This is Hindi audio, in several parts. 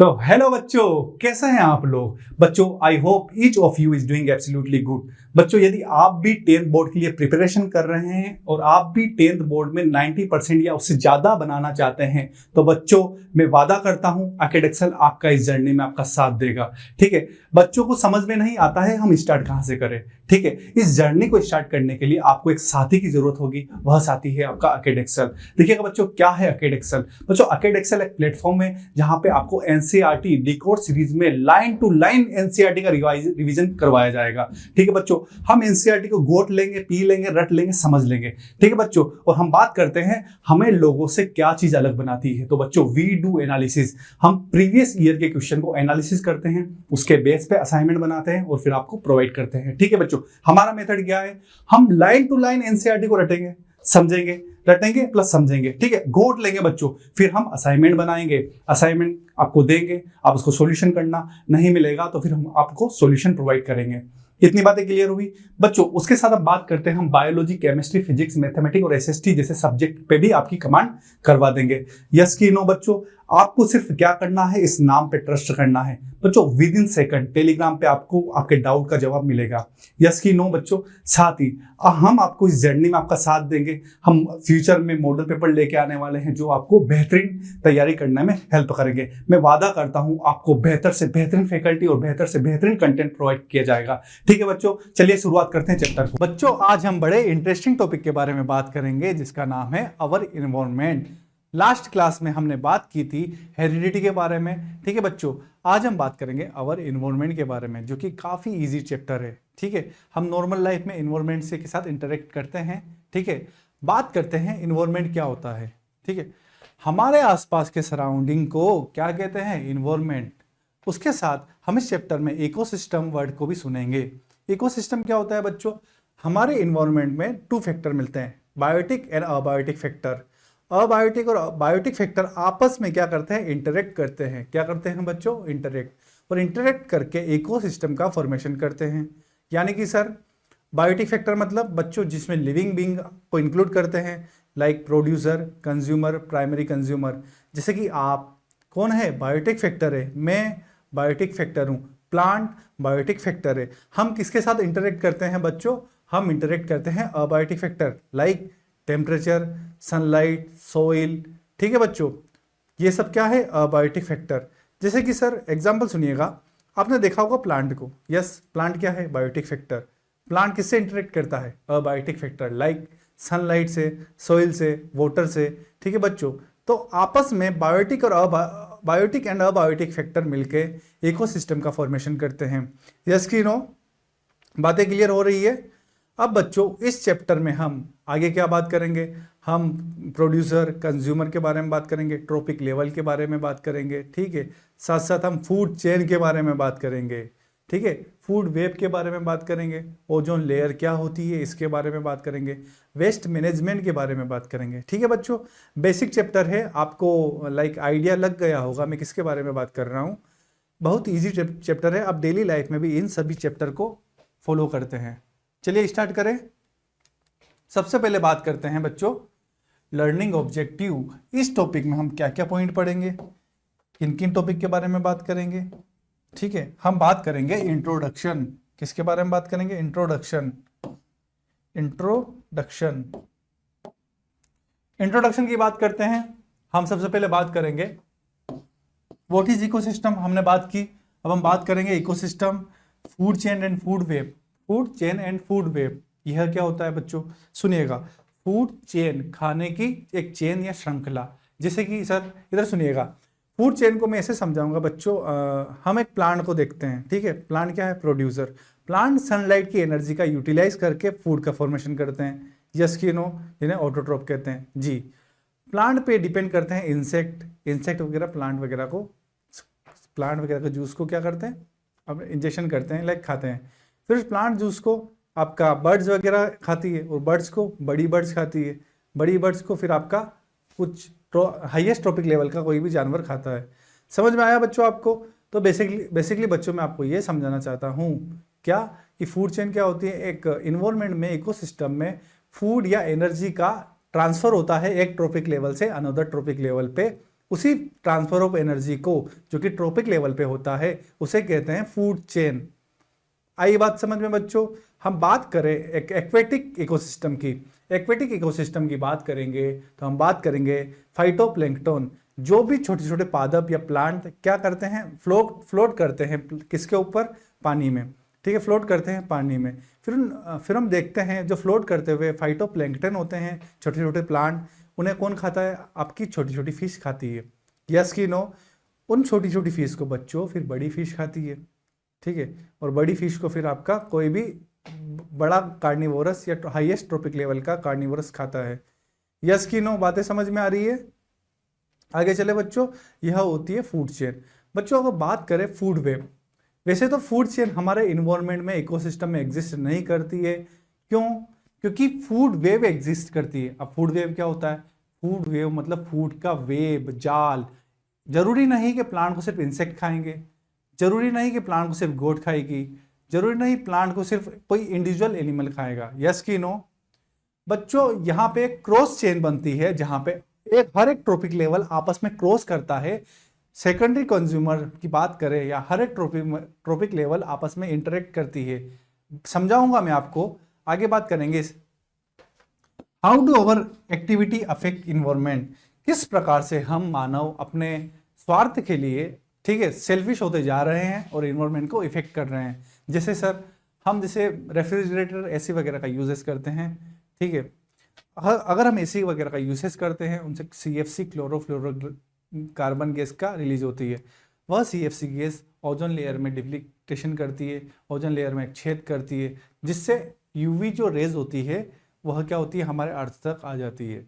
तो हेलो बच्चों, कैसे हैं आप लोग। बच्चों, I hope each of you is doing absolutely good. बच्चों, यदि आप भी 10th बोर्ड के लिए प्रिपरेशन कर रहे हैं और आप भी 10th बोर्ड में 90% या उससे ज्यादा बनाना चाहते हैं, तो बच्चों मैं वादा करता हूं अकेडेक्सल आपका इस जर्नी में आपका साथ देगा। ठीक है, बच्चों को समझ में नहीं आता है हम स्टार्ट कहां से करें। ठीक है, इस जर्नी को स्टार्ट करने के लिए आपको एक साथी की जरूरत होगी, वह साथी है आपका अकेडेक्सल। देखिएगा बच्चों, क्या है अकेडेक्सल। बच्चों, अकेडेक्सल एक प्लेटफॉर्म है जहां पे आपको एनसीईआरटी डिकोड सीरीज में लाइन टू लाइन एनसीईआरटी का रिवीजन करवाया जाएगा। ठीक है बच्चों, हम एनसीईआरटी को गोट लेंगे, पी लेंगे, रट लेंगे, समझ लेंगे। ठीक है बच्चों, और हम बात करते हैं हमें लोगों से क्या चीज अलग बनाती है। तो बच्चों, वी डू एनालिसिस। हम प्रीवियस ईयर के क्वेश्चन को एनालिसिस करते हैं, उसके बेस पे असाइनमेंट बनाते हैं और फिर आपको प्रोवाइड करते हैं। ठीक है बच्चों, हमारा मेथड क्या है, हम लाइन टू लाइन एनसीईआरटी को रटेंगे, समझेंगे, रटेंगे प्लस समझेंगे। ठीक है, गोट लेंगे बच्चों, फिर हम असाइनमेंट बनाएंगे, असाइनमेंट आपको देंगे, आप उसको सॉल्यूशन करना, नहीं मिलेगा तो फिर हम आपको सॉल्यूशन प्रोवाइड करेंगे। इतनी बातें क्लियर हुई बच्चों। उसके साथ अब बात करते हैं हम बायोलॉजी, केमिस्ट्री, फिजिक्स, मैथमेटिक्स और एसएसटी जैसे सब्जेक्ट पे भी आपकी कमांड करवा देंगे। यस की नो बच्चों, आपको सिर्फ क्या करना है, इस नाम पे ट्रस्ट करना है बच्चों। विद इन सेकंड टेलीग्राम पे आपको आपके डाउट का जवाब मिलेगा। यस की नो बच्चों। साथ ही हम आपको इस जर्नी में आपका साथ देंगे। हम फ्यूचर में मॉडल पेपर लेके आने वाले हैं जो आपको बेहतरीन तैयारी करने में हेल्प करेंगे। मैं वादा करता हूं आपको बेहतर से बेहतरीन फैकल्टी और बेहतर से बेहतरीन कंटेंट प्रोवाइड किया जाएगा। ठीक है बच्चों, चलिए शुरुआत करते हैं चैप्टर को। बच्चों, आज हम बड़े इंटरेस्टिंग टॉपिक के बारे में बात करेंगे जिसका नाम है अवर इन्वायरमेंट। लास्ट क्लास में हमने बात की थी हेरिडिटी के बारे में। ठीक है बच्चों, आज हम बात करेंगे अवर इन्वायरमेंट के बारे में, जो कि काफ़ी इजी चैप्टर है। ठीक है, हम नॉर्मल लाइफ में इन्वायरमेंट से के साथ इंटरेक्ट करते हैं। ठीक है, बात करते हैं इन्वायरमेंट क्या होता है। ठीक है, हमारे आसपास के सराउंडिंग को क्या कहते हैं, इन्वायरमेंट। उसके साथ हम इस चैप्टर में इकोसिस्टम वर्ड को भी सुनेंगे। इकोसिस्टम क्या होता है बच्चों, हमारे इन्वायरमेंट में 2 फैक्टर मिलते हैं, biotic and abiotic factor. Abiotic और बायोटिक फैक्टर आपस में क्या करते हैं, इंटरेक्ट करते हैं। क्या करते हैं बच्चों, इंटरेक्ट, और इंटरेक्ट करके इकोसिस्टम का फॉर्मेशन करते हैं। यानी कि सर, बायोटिक फैक्टर मतलब बच्चों जिसमें लिविंग बीइंग को इंक्लूड करते हैं, like producer, consumer, primary consumer. जैसे कि आप कौन है, बायोटिक फैक्टर है, मैं बायोटिक फैक्टर हूँ, प्लांट बायोटिक फैक्टर है। हम किसके साथ इंटरेक्ट करते हैं बच्चों, हम इंटरेक्ट करते हैं abiotic factor, like temperature, sunlight, soil. ठीक है बच्चों, ये सब क्या है, अबायोटिक फैक्टर। जैसे कि सर एग्जांपल सुनिएगा, आपने देखा होगा प्लांट को। यस, प्लांट क्या है, बायोटिक फैक्टर। प्लांट किससे इंटरेक्ट करता है, अबायोटिक फैक्टर, लाइक सनलाइट से, सोइल से, वाटर से। ठीक है बच्चों, तो आपस में बायोटिक और बायोटिक एंड अबायोटिक फैक्टर मिलके इकोसिस्टम का फॉर्मेशन करते हैं। यस की नो, बातें क्लियर हो रही है। अब बच्चों, इस चैप्टर में हम आगे क्या बात करेंगे, हम प्रोड्यूसर, कंज्यूमर के बारे में बात करेंगे, ट्रॉपिक लेवल के बारे में बात करेंगे। ठीक है, साथ साथ हम फूड चेन के बारे में बात करेंगे। ठीक है, फूड वेब के बारे में बात करेंगे, ओजोन लेयर क्या होती है इसके बारे में बात करेंगे, वेस्ट मैनेजमेंट के बारे में बात करेंगे। ठीक है बच्चों, बेसिक चैप्टर है, आपको लाइक आइडिया लग गया होगा मैं किसके बारे में बात कर रहा हूँ। बहुत ईजी चैप्टर है, आप डेली लाइफ में भी इन सभी चैप्टर को फॉलो करते हैं। चलिए स्टार्ट करें। सबसे पहले बात करते हैं बच्चों लर्निंग ऑब्जेक्टिव। इस टॉपिक में हम क्या क्या पॉइंट पढ़ेंगे, किन किन टॉपिक के बारे में बात करेंगे। ठीक है, हम बात करेंगे इंट्रोडक्शन। किसके बारे में बात करेंगे, इंट्रोडक्शन। इंट्रोडक्शन इंट्रोडक्शन की बात करते हैं। हम सबसे पहले बात करेंगे व्हाट इज इकोसिस्टम, हमने बात की। अब हम बात करेंगे ecosystem, food chain and food web. Food chain and food web, यह क्या होता है बच्चों, सुनिएगा। फूड चेन, खाने की एक चेन या श्रृंखला। जैसे कि सर इधर सुनिएगा, फूड चेन को मैं ऐसे समझाऊंगा बच्चों, हम एक प्लांट को देखते हैं। ठीक है, प्लांट क्या है, प्रोड्यूसर। प्लांट सनलाइट की एनर्जी का यूटिलाइज करके फूड का फॉर्मेशन करते हैं। यस की नो, जिन्हें ऑटोट्रोप कहते हैं जी। प्लांट पे डिपेंड करते हैं इंसेक्ट वगैरह, प्लांट वगैरह का जूस को क्या करते हैं, अब इंजेक्शन करते हैं, लाइक खाते हैं। फिर प्लांट जूस को आपका बर्ड्स वगैरह खाती है, और बर्ड्स को बड़ी बर्ड्स खाती है, बड़ी बर्ड्स को फिर आपका कुछ हाईएस्ट ट्रॉपिक लेवल का कोई भी जानवर खाता है। समझ में आया बच्चों आपको। तो बेसिकली बच्चों मैं आपको ये समझाना चाहता हूँ क्या, कि फूड चेन क्या होती है, एक इन्वायरमेंट में, इकोसिस्टम में फूड या एनर्जी का ट्रांसफर होता है एक ट्रॉपिक लेवल से अनदर ट्रॉपिक लेवल पे। उसी ट्रांसफर ऑफ एनर्जी को जो कि ट्रॉपिक लेवल पे होता है उसे कहते हैं फूड चेन। आई बात समझ में बच्चों? हम बात करें एक एक्वेटिक इकोसिस्टम की, एक्वेटिक इकोसिस्टम की बात करेंगे तो हम बात करेंगे फाइटोप्लैंक्टन। जो भी छोटे छोटे पादप या प्लांट क्या करते हैं, फ्लोट करते हैं किसके ऊपर? पानी में, ठीक है, फ्लोट करते हैं पानी में। फिर हम देखते हैं जो फ्लोट करते हुए फाइटोप्लैंक्टन होते हैं, छोटे छोटे प्लांट, उन्हें कौन खाता है? आपकी छोटी छोटी फिश खाती है। यस कि नो? उन छोटी छोटी फिश को बच्चों फिर बड़ी फिश खाती है, ठीक है, और बड़ी फिश को फिर आपका कोई भी बड़ा कार्निवोरस या हाईएस्ट ट्रॉपिक लेवल का कार्निवोरस खाता है। यस कि नो? बातें समझ में आ रही है? आगे चले बच्चों, यह होती है फूड चेन। बच्चों अगर बात करें फूड वेब, वैसे तो फूड चेन हमारे इन्वायरमेंट में, इकोसिस्टम में एग्जिस्ट नहीं करती है। क्यों? क्योंकि फूड वेव एग्जिस्ट करती है। अब फूड वेव क्या होता है? फूड वेव मतलब फूड का वेब, जाल। जरूरी नहीं कि प्लांट को सिर्फ इंसेक्ट खाएंगे, जरूरी नहीं कि प्लांट को सिर्फ गोट खाएगी, जरूरी नहीं प्लांट को सिर्फ कोई इंडिविजुअल एनिमल खाएगा। यस कि नो? बच्चों यहाँ पे क्रॉस चेन बनती है, जहां पे हर एक ट्रॉपिक लेवल आपस में क्रॉस करता है। सेकेंडरी कंज्यूमर की बात करें या हर एक ट्रॉपिक लेवल आपस में इंटरेक्ट करती है। समझाऊंगा मैं आपको, आगे बात करेंगे। How do our activity affect environment? किस प्रकार से हम मानव अपने स्वार्थ के लिए, ठीक है, सेल्फिश होते जा रहे हैं और इन्वायरमेंट को इफेक्ट कर रहे हैं। जैसे सर, हम जैसे रेफ्रिजरेटर, एसी वगैरह का यूजेस करते हैं, ठीक है, अगर हम एसी वगैरह का यूसेज करते हैं, उनसे CFC क्लोरोफ्लोरोकार्बन गैस का रिलीज होती है। वह CFC गैस ओजोन लेयर में डिप्लीटेशन करती है, ओजोन लेयर में छेद करती है, जिससे यूवी जो रेज होती है वह क्या होती है? हमारे अर्थ तक आ जाती है।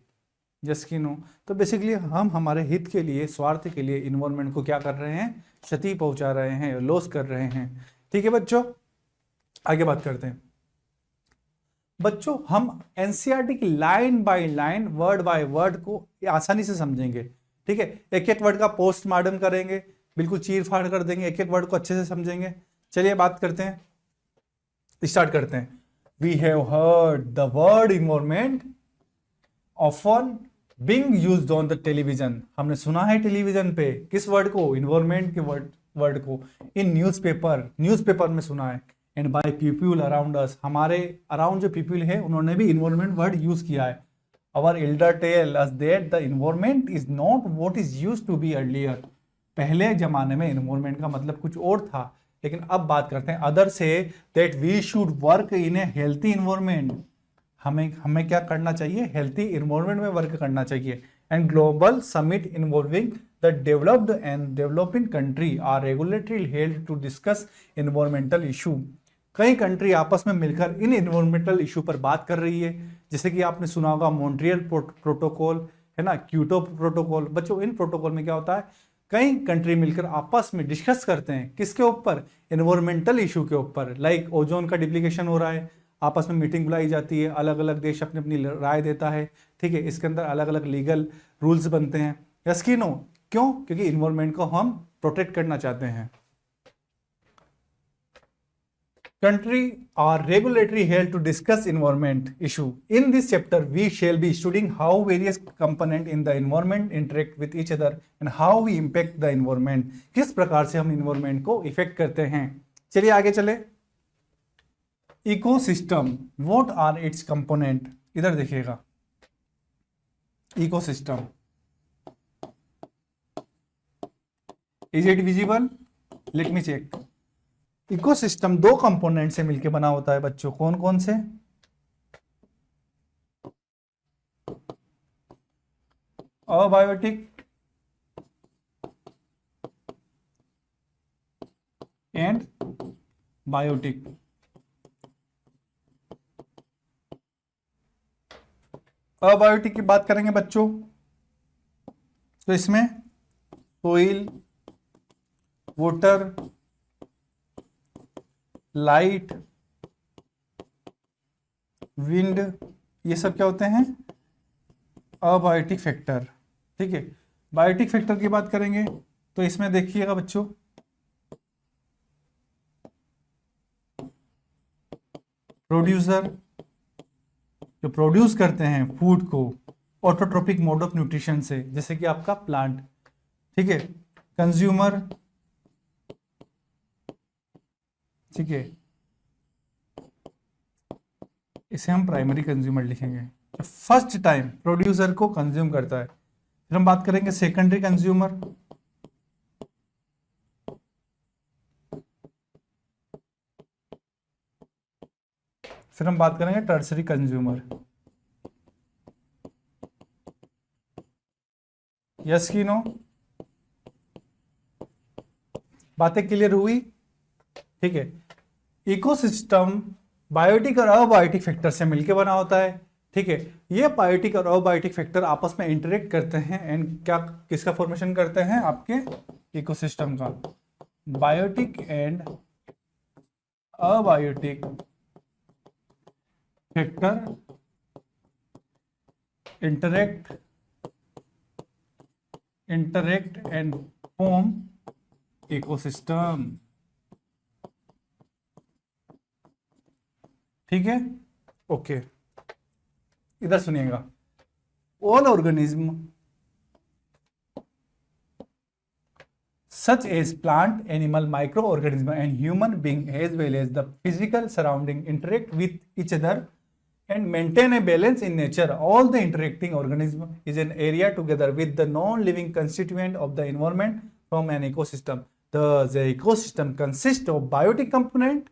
जस्ट कि नो? तो बेसिकली हम हमारे हित के लिए, स्वार्थ के लिए इन्वायरमेंट को क्या कर रहे हैं? क्षति पहुंचा रहे हैं, लॉस कर रहे हैं। ठीक है बच्चों, आगे बात करते हैं। बच्चों हम एनसीईआरटी की line by line, word by word को आसानी से समझेंगे, ठीक है। एक एक वर्ड का पोस्टमार्टम करेंगे, बिल्कुल चीर फाड़ कर देंगे, एक एक वर्ड को अच्छे से समझेंगे। चलिए बात करते हैं, स्टार्ट करते हैं। We have heard the word environment often being used on the television. हमने सुना है टेलीविजन पे किस वर्ड को? इन्वायरमेंट के वर्ड को। इन न्यूज़पेपर में सुना है। And by people around us, हमारे अराउंड जो पीपल है उन्होंने भी इन्वायरमेंट वर्ड यूज किया है। Our elder tell us that the environment is not what is used to be earlier. पहले जमाने में इन्वायरमेंट का मतलब कुछ और था, लेकिन अब बात करते हैं अदर से that we should work in a healthy environment. हमें क्या करना चाहिए? हेल्थी इन्वायरमेंट में वर्क करना चाहिए। And global summit involving the developed and developing country are regulatory held to discuss environmental issue. कई कंट्री आपस में मिलकर इन इन्वायरमेंटल इशू पर बात कर रही है, जैसे कि आपने सुना होगा मॉन्ट्रियल प्रोटोकॉल, है ना, क्योटो प्रोटोकॉल। बच्चों इन प्रोटोकॉल में क्या होता है? कई कंट्री मिलकर आपस में डिस्कस करते हैं, किसके ऊपर? इन्वायरमेंटल इशू के ऊपर। लाइक ओजोन का डिप्लीकेशन हो रहा है, आपस में मीटिंग बुलाई जाती है, अलग अलग देश अपनी अपनी राय देता है, ठीक है, इसके अंदर अलग अलग लीगल रूल्स बनते हैं। यस कि नो? क्यों? क्योंकि इन्वायरमेंट को हम प्रोटेक्ट करना चाहते हैं। Country are regulatory held to discuss environment issue. In this chapter, we shall be studying how various components in the environment interact with each other and how we impact the environment. किस प्रकार से हम environment को इफेक्ट करते हैं। चलिए आगे चले। Ecosystem, what are its component? इधर देखिएगा, ecosystem. Is it visible? Let me check. Ecosystem दो कंपोनेंट से मिलकर बना होता है बच्चों। कौन कौन से? Abiotic and biotic. अबायोटिक की बात करेंगे बच्चों तो इसमें सोइल, वाटर, लाइट, विंड, ये सब क्या होते हैं? Abiotic factor. ठीक है, बायोटिक फैक्टर की बात करेंगे तो इसमें देखिएगा बच्चों, प्रोड्यूसर जो प्रोड्यूस करते हैं फूड को ऑटोट्रोपिक मोड ऑफ न्यूट्रिशन से, जैसे कि आपका प्लांट। ठीक है, कंज्यूमर, ठीक है, इसे हम प्राइमरी कंज्यूमर लिखेंगे, जो फर्स्ट टाइम प्रोड्यूसर को कंज्यूम करता है। फिर हम बात करेंगे सेकेंडरी कंज्यूमर, फिर हम बात करेंगे टर्सरी कंज्यूमर। यस की नो? बातें क्लियर हुई? ठीक है, इकोसिस्टम बायोटिक और अबायोटिक फैक्टर से मिलकर बना होता है। ठीक है, ये बायोटिक और अबायोटिक फैक्टर आपस में इंटरेक्ट करते हैं एंड क्या किसका फॉर्मेशन करते हैं? आपके इकोसिस्टम का। Biotic and abiotic factor interact and form ecosystem. ठीक है, ओके, इधर सुनिएगा। All organism such as plant, animal, microorganism and human being as well as the physical surrounding interact with each other and maintain a balance in nature. All the interacting organism is an area together with the non-living constituent of the environment from an ecosystem. The ecosystem consists of biotic component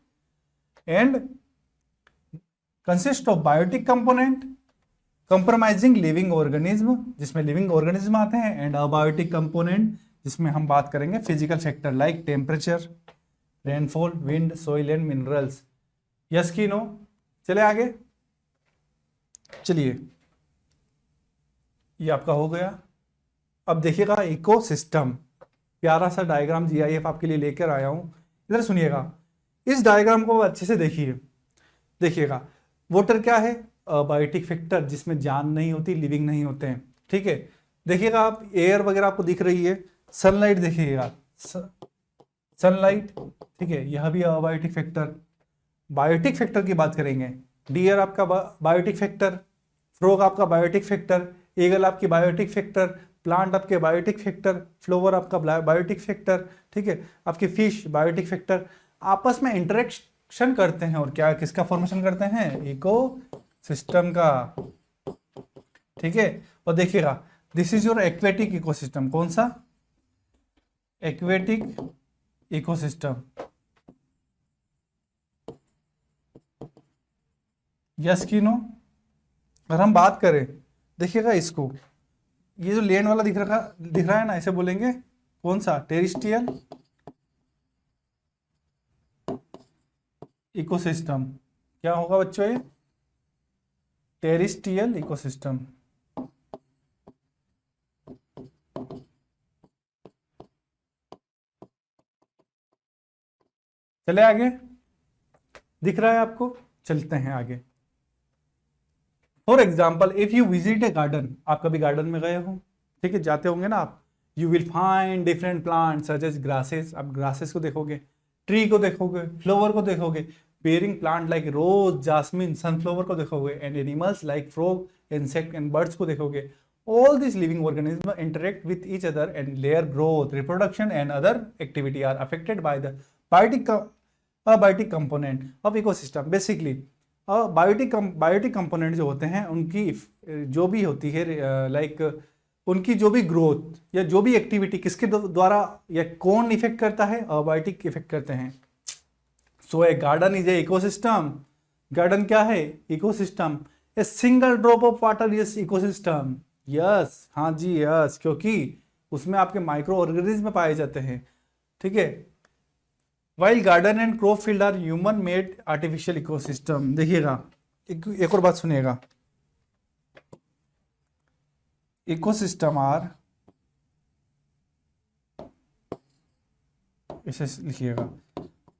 comprising living organism, जिसमें living organism आते हैं, and abiotic component जिसमें हम बात करेंगे physical factor like temperature, rainfall, wind, soil and minerals. Yes की नो? चले आगे, चलिए, ये आपका हो गया। अब देखिएगा इकोसिस्टम, प्यारा सा डायग्राम जीआईएफ आपके लिए लेकर आया हूं, इधर सुनिएगा। इस डायग्राम को अच्छे से देखिए, देखिएगा। वाटर क्या है? बायोटिक फैक्टर, जिसमें जान नहीं होती, लिविंग नहीं होते हैं। ठीक है, देखिएगा आप, एयर वगैरह आपको दिख रही है, सनलाइट देखिएगा, सनलाइट, ठीक है, यह भी बायोटिक फैक्टर। बायोटिक फैक्टर की बात करेंगे, डियर आपका बायोटिक फैक्टर, फ्रॉग आपका बायोटिक फैक्टर, ईगल आपकी बायोटिक फैक्टर, प्लांट आपके बायोटिक फैक्टर, फ्लावर आपका बायोटिक फैक्टर। ठीक है, आपकी फिश बायोटिक फैक्टर आपस में इंटरेक्शन करते हैं और क्या किसका फॉर्मेशन करते हैं? इको सिस्टम का। ठीक है, और देखिएगा, this is your aquatic ecosystem. कौन सा? Aquatic ecosystem. यस की नो? अगर हम बात करें, देखिएगा इसको, ये जो लेन वाला दिख रहा है ना, इसे बोलेंगे कौन सा? Terrestrial ecosystem. क्या होगा बच्चों ये? Terrestrial ecosystem. चले आगे, दिख रहा है आपको? चलते हैं आगे। For example, if you visit A garden, आप कभी गार्डन में गए हो, ठीक है, जाते होंगे ना आप, you will find different plant such as grasses. आप ग्रासेस को देखोगे, ट्री को देखोगे, फ्लावर को देखोगे, bearing plant like rose, jasmine, sunflower को देखोगे, and animals like frog, insect and birds को देखोगे। All these living organisms interact with each other and their growth, reproduction and other activity are affected by the abiotic component of ecosystem. Basically, biotic component जो होते हैं, उनकी जो भी होती है, लाइक उनकी जो भी ग्रोथ या जो भी एक्टिविटी किसके द्वारा या कौन इफेक्ट करता है? अबायोटिक इफेक्ट करते हैं। So a garden is a ecosystem. Garden क्या है? Ecosystem. A single drop of water is ecosystem. Yes, हाँ जी, यस, क्योंकि उसमें आपके माइक्रो ऑर्गेनिज्म पाए जाते हैं। ठीक है, while garden and crop field are human made artificial ecosystem. देखिएगा, एक और बात सुनिएगा, इकोसिस्टम आर, इसे लिखिएगा,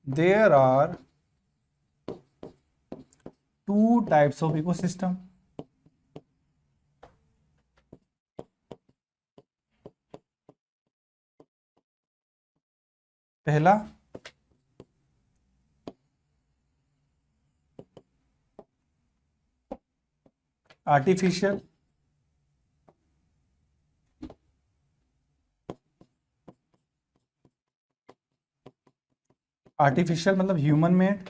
there are two types of ecosystem. पहला, आर्टिफिशियल, आर्टिफिशियल मतलब ह्यूमन मेड,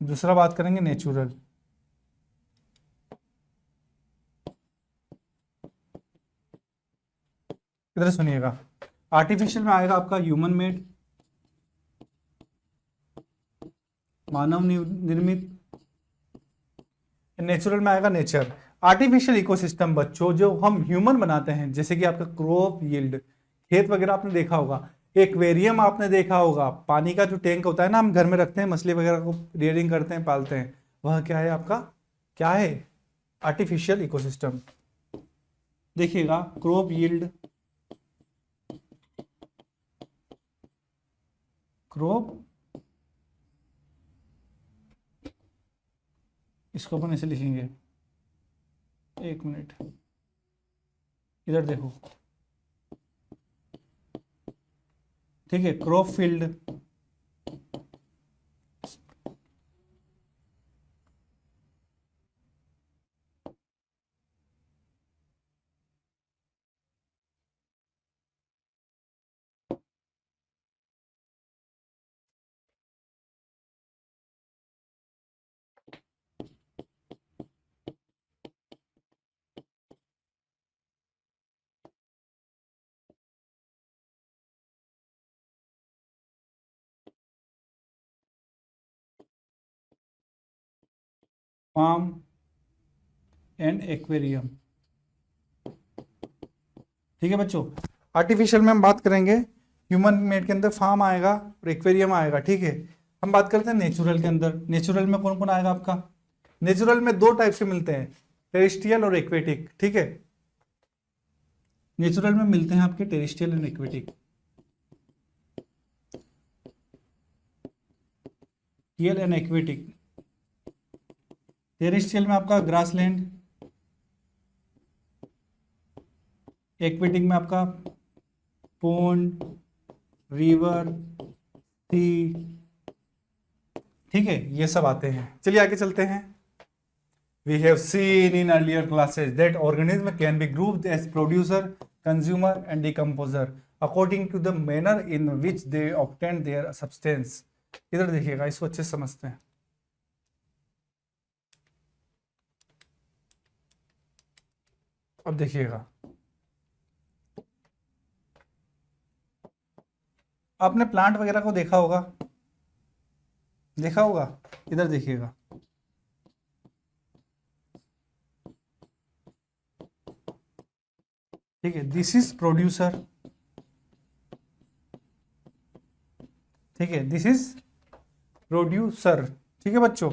दूसरा बात करेंगे नेचुरल। इधर सुनिएगा, आर्टिफिशियल में आएगा आपका ह्यूमन मेड, मानव निर्मित, नेचुरल में आएगा नेचर। आर्टिफिशियल इकोसिस्टम बच्चों जो हम ह्यूमन बनाते हैं, जैसे कि आपका क्रॉप यील्ड, खेत वगैरह आपने देखा होगा, एक्वेरियम आपने देखा होगा, पानी का जो टैंक होता है ना, हम घर में रखते हैं, मछली वगैरह को रियरिंग करते हैं, पालते हैं, वह क्या है आपका, क्या है, आर्टिफिशियल इकोसिस्टम। देखिएगा क्रॉप यील्ड, क्रॉप, इसको अपन ऐसे लिखेंगे, एक मिनट, इधर देखो, ठीक है, crop field, farm and aquarium. ठीक है बच्चों, आर्टिफिशियल में हम बात करेंगे, ह्यूमन मेड के अंदर फार्म आएगा और एक्वेरियम आएगा। ठीक है, हम बात करते हैं नेचुरल के अंदर। नेचुरल में कौन कौन आएगा आपका, नेचुरल में दो टाइप से मिलते हैं, टेरेस्ट्रियल और एक्वेटिक। ठीक है, नेचुरल में मिलते हैं आपके terrestrial and aquatic. Terrestrial and aquatic, terrestrial में आपका ग्रासलैंड, एक्वेटिक में आपका पॉन्ड, रिवर, सी। ठीक है, ये सब आते हैं। चलिए आगे चलते हैं। We have seen in earlier classes that organism can be grouped as producer, consumer and decomposer according to the manner in which they obtain their substance. इधर देखिएगा, इसको अच्छे से समझते हैं। अब देखिएगा, आपने प्लांट वगैरह को देखा होगा, देखा होगा, इधर देखिएगा, ठीक है, दिस इज प्रोड्यूसर, ठीक है, दिस इज प्रोड्यूसर। ठीक है बच्चों,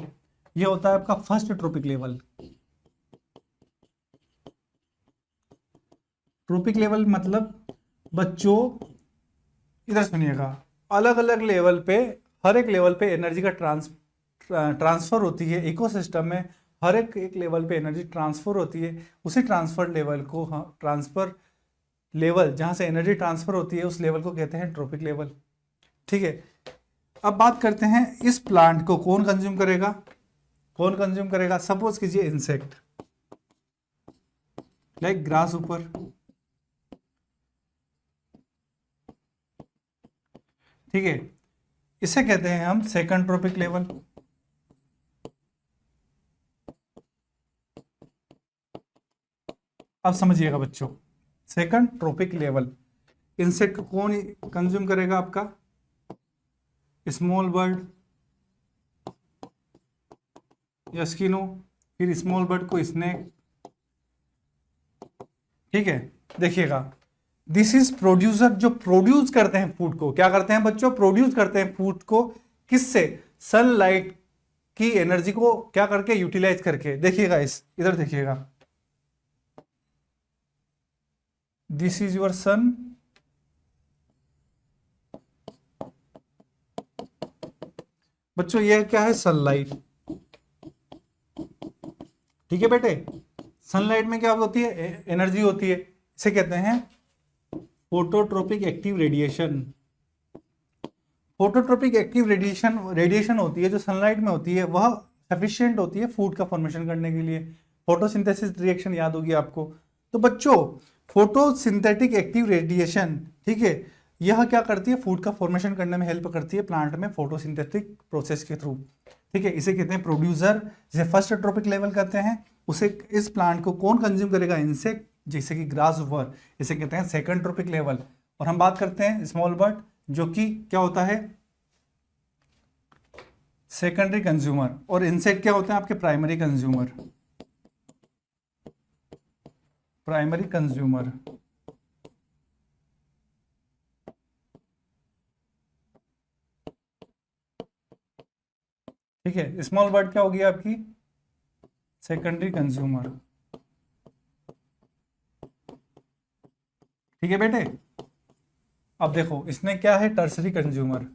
ये होता है आपका first trophic level. Trophic level मतलब बच्चों, इधर सुनिएगा, अलग अलग लेवल पे, हर एक लेवल पे एनर्जी का ट्रांसफर होती है। इकोसिस्टम में हर एक लेवल पे एनर्जी ट्रांसफर होती है। उसी ट्रांसफर लेवल को, ट्रांसफर लेवल जहां से एनर्जी ट्रांसफर होती है, उस लेवल को कहते हैं ट्रोपिक लेवल। ठीक है, अब बात करते हैं इस प्लांट को कौन कंज्यूम करेगा, कौन कंज्यूम करेगा। सपोज कीजिए इंसेक्ट, लाइक ग्रास ऊपर, ठीक है, इसे कहते हैं हम सेकंड ट्रोपिक लेवल। अब समझिएगा बच्चों, सेकंड ट्रोपिक लेवल, इंसेक्ट को कौन कंज्यूम करेगा, आपका स्मॉल बर्ड या स्किनो, फिर स्मॉल बर्ड को स्नेक। ठीक है, देखिएगा, दिस इज प्रोड्यूसर, जो प्रोड्यूस करते हैं फूड को। क्या करते हैं बच्चों, प्रोड्यूस करते हैं फूड को, किससे, सनलाइट की एनर्जी को क्या करके, यूटिलाइज करके। देखिएगा, इधर देखिएगा, दिस इज योर सन, बच्चों ये क्या है, सनलाइट। ठीक है बेटे, सनलाइट में क्या होती है, एनर्जी होती है, इसे कहते हैं phototropic active radiation. Phototropic active radiation होती है जो सनलाइट में होती है, वह सफिशिएंट होती है फूड का फॉर्मेशन करने के लिए। फोटोसिंथेसिस रिएक्शन याद होगी आपको, तो बच्चों फोटोसिंथेटिक एक्टिव रेडिएशन, ठीक है, यह क्या करती है, फूड का फॉर्मेशन करने में हेल्प करती है प्लांट में फोटोसिंथेटिक प्रोसेस के थ्रू, ठीक है। इसे कहते हैं प्रोड्यूसर, जिसे फर्स्ट ट्रॉपिक लेवल कहते हैं। उसे, इस प्लांट को कौन कंज्यूम करेगा, इंसेक्ट, जैसे कि ग्रास ऊपर, इसे कहते हैं सेकंड ट्रॉपिक लेवल। और हम बात करते हैं स्मॉल बर्ड, जो कि क्या होता है, सेकेंडरी कंज्यूमर, और इंसेक्ट क्या होते हैं आपके प्राइमरी कंज्यूमर, प्राइमरी कंज्यूमर। ठीक है, स्मॉल बर्ड क्या होगी आपकी, सेकेंडरी कंज्यूमर। ठीक है बेटे, अब देखो इसमें क्या है, टर्सरी कंज्यूमर।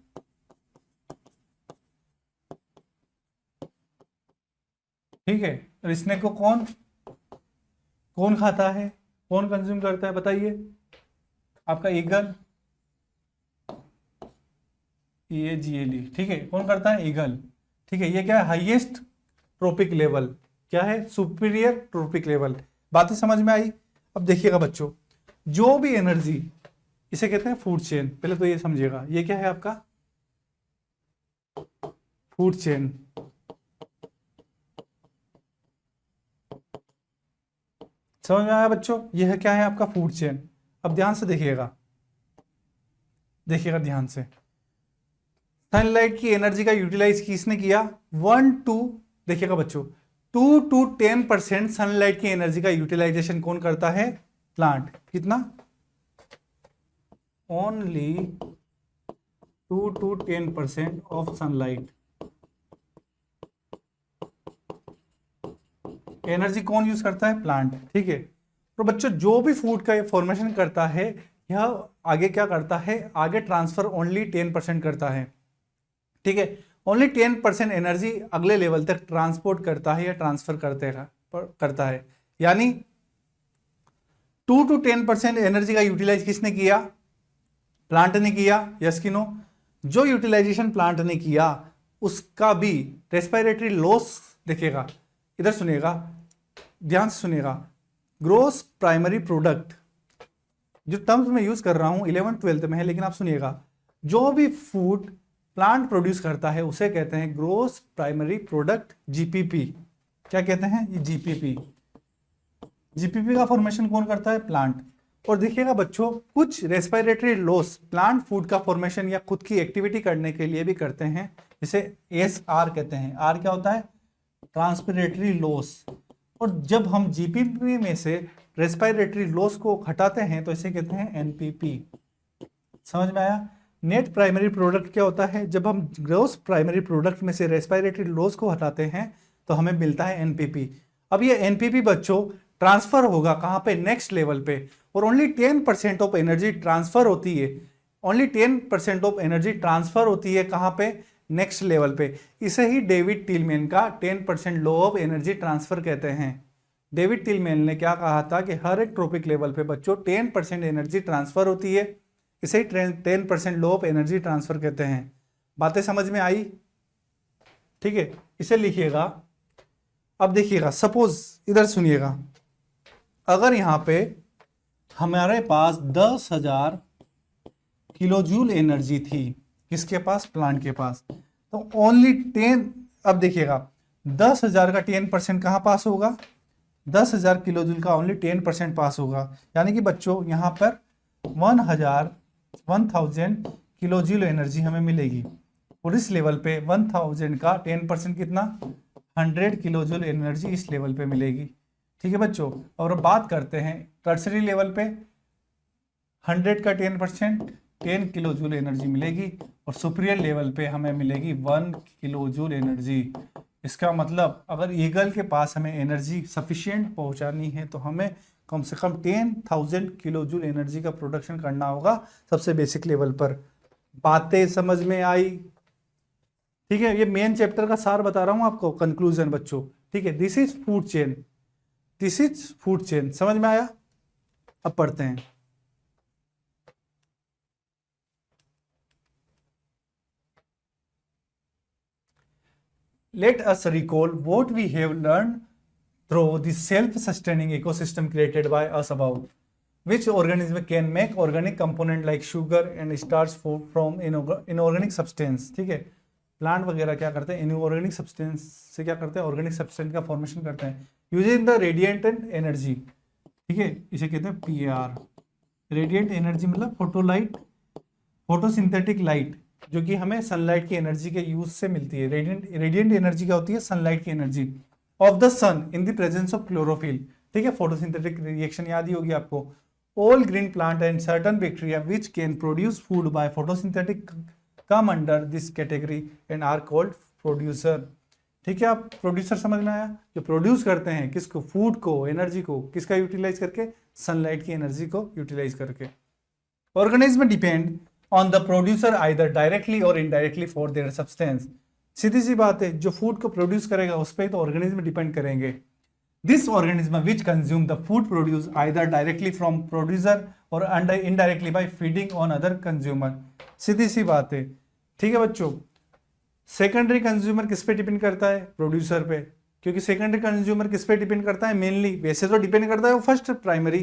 ठीक है, और इसने को कौन कौन खाता है, कौन कंज्यूम करता है बताइए, आपका ईगल, EAGLE, ठीक है, कौन करता है, ईगल। ठीक है, ये क्या है, हाईएस्ट ट्रॉपिक लेवल, क्या है, सुपीरियर ट्रॉपिक लेवल। बातें समझ में आई। अब देखिएगा बच्चों, जो भी एनर्जी, इसे कहते हैं फूड चेन। पहले तो ये समझिएगा, ये क्या है आपका फूड चेन। समझ में आया बच्चों, यह क्या है आपका फूड चेन। अब ध्यान से देखिएगा, देखिएगा ध्यान से, सनलाइट की एनर्जी का यूटिलाइज किसने किया, 1 to, देखिएगा बच्चों, 2 to 10% सनलाइट की एनर्जी का यूटिलाइजेशन कौन करता है, प्लांट। कितना, only 2 to 10% of sunlight energy कौन यूज करता है, प्लांट। ठीक है, तो बच्चों जो भी फूड का फॉर्मेशन करता है, यह आगे क्या करता है, आगे ट्रांसफर ओनली 10% करता है। ठीक है, ओनली 10% एनर्जी अगले लेवल तक ट्रांसपोर्ट करता है या ट्रांसफर करता है। यानी 2 to 10% एनर्जी का यूटिलाइज किसने किया, प्लांट ने किया, यस कि नो। जो यूटिलाइजेशन प्लांट ने किया उसका भी रेस्पिरेटरी लॉस, देखिएगा इधर सुनिएगा, ध्यान से सुनिएगा, ग्रोस प्राइमरी प्रोडक्ट, जो टर्म्स मैं यूज कर रहा हूं 11th 12th में है, लेकिन आप सुनिएगा, जो भी फूड प्लांट प्रोड्यूस करता है उसे कहते हैं ग्रोस प्राइमरी प्रोडक्ट, GPP। क्या कहते हैं, ये GPP। GPP का फॉर्मेशन कौन करता है, प्लांट। और देखिएगा बच्चों, कुछ रेस्पिरेटरी लॉस प्लांट फूड का फॉर्मेशन या खुद की एक्टिविटी करने के लिए भी करते हैं, जिसे SR कहते हैं। R क्या होता है, ट्रांसपिरेटरी लॉस। और जब हम GPP में से रेस्पिरेटरी लॉस को हटाते हैं तो इसे कहते हैं NPP। समझ में आया। नेट प्राइमरी प्रोडक्ट क्या होता है, जब हम ग्रोस प्राइमरी प्रोडक्ट में से रेस्पिरेटरी लॉस को हटाते हैं तो हमें मिलता है NPP। अब ये NPP बच्चों ट्रांसफर होगा कहां पे, नेक्स्ट लेवल पे, और ओनली 10% ऑफ एनर्जी ट्रांसफर होती है, ओनली 10% ऑफ एनर्जी ट्रांसफर होती है कहां पे, नेक्स्ट लेवल पे। इसे ही डेविड टिलमैन का 10% लॉ ऑफ एनर्जी ट्रांसफर कहते हैं। डेविड टिलमैन ने क्या कहा था कि हर एक ट्रॉपिक लेवल पे बच्चों 10% एनर्जी ट्रांसफर होती है, इसे 10% लॉ ऑफ एनर्जी ट्रांसफर कहते हैं। बातें समझ में आई। ठीक है, इसे लिखिएगा। अब देखिएगा, सपोज इधर सुनिएगा, अगर यहां पे हमारे पास 10,000 किलोजूल एनर्जी थी, किसके पास, प्लांट के पास, तो ओनली 10, अब देखिएगा 10,000 का 10% कहां पास होगा, 10,000 किलोजूल का ओनली 10% पास होगा। यानी कि बच्चों यहां पर 1000 किलोजूल एनर्जी हमें मिलेगी, और इस लेवल पे 1000 का 10% कितना, 100 किलोजूल एनर्जी इस लेवल पे मिलेगी। ठीक है बच्चों, और अब बात करते हैं टर्सरी लेवल पे, 100 का 10% 10 किलोजूल एनर्जी मिलेगी, और सुपीरियर लेवल पे हमें मिलेगी 1 किलोजूल एनर्जी। इसका मतलब अगर ईगल के पास हमें एनर्जी सफिशिएंट पहुंचानी है तो हमें कम से कम 10,000 किलोजूल एनर्जी का प्रोडक्शन करना होगा सबसे बेसिक लेवल पर। बातें समझ में आई। ठीक है, ये मेन चैप्टर का सार बता रहा हूं आपको, कंक्लूजन बच्चों। ठीक है, this is food chain, this is food chain. समझ में आया। अब पढ़ते हैं। Let us recall what we have learned through the self-sustaining ecosystem created by us above. Which organism can make organic component like sugar and starch from inorganic substance? ठीक है, प्लांट वगैरह क्या करते हैं, इनऑर्गेनिक सब्सटेंस से क्या करते हैं, ऑर्गेनिक सब्सटेंस का फॉर्मेशन करते हैं यूजिंग द रेडिएंट एनर्जी। ठीक है, इसे कहते हैं पीआर। रेडिएंट एनर्जी मतलब फोटोलाइट, फोटोसिंथेटिक लाइट, जो कि हमें सनलाइट की एनर्जी के यूज से मिलती है। रेडिएंट एनर्जी क्या होती है, सनलाइट की energy of the sun in the presence of chlorophyll. ठीक है, फोटोसिंथेटिक रिएक्शन याद ही होगी आपको। All green plant and certain bacteria which can produce food by photosynthetic come under this category and are called producer. ठीक है, आप प्रोड्यूसर समझ में आया, जो प्रोड्यूस करते हैं किसको, फूड को, एनर्जी को, किसका यूटिलाइज करके, सनलाइट की एनर्जी को यूटिलाइज करके। Organism depend on the producer either directly और इनडायरेक्टली फॉर देयर सब्सटेंस। सीधी सी बात है, जो फूड को प्रोड्यूस करेगा उस पर तो ऑर्गेनिज्म डिपेंड करेंगे। This organism which consume the food produce either directly from producer और indirectly by feeding on other consumer. सीधी सी बात है। ठीक है बच्चों, सेकेंडरी कंज्यूमर किस पे डिपेंड करता है, प्रोड्यूसर पे, क्योंकि सेकेंडरी कंज्यूमर किस पे डिपेंड करता है, मेनली वैसे तो डिपेंड करता है वो फर्स्ट प्राइमरी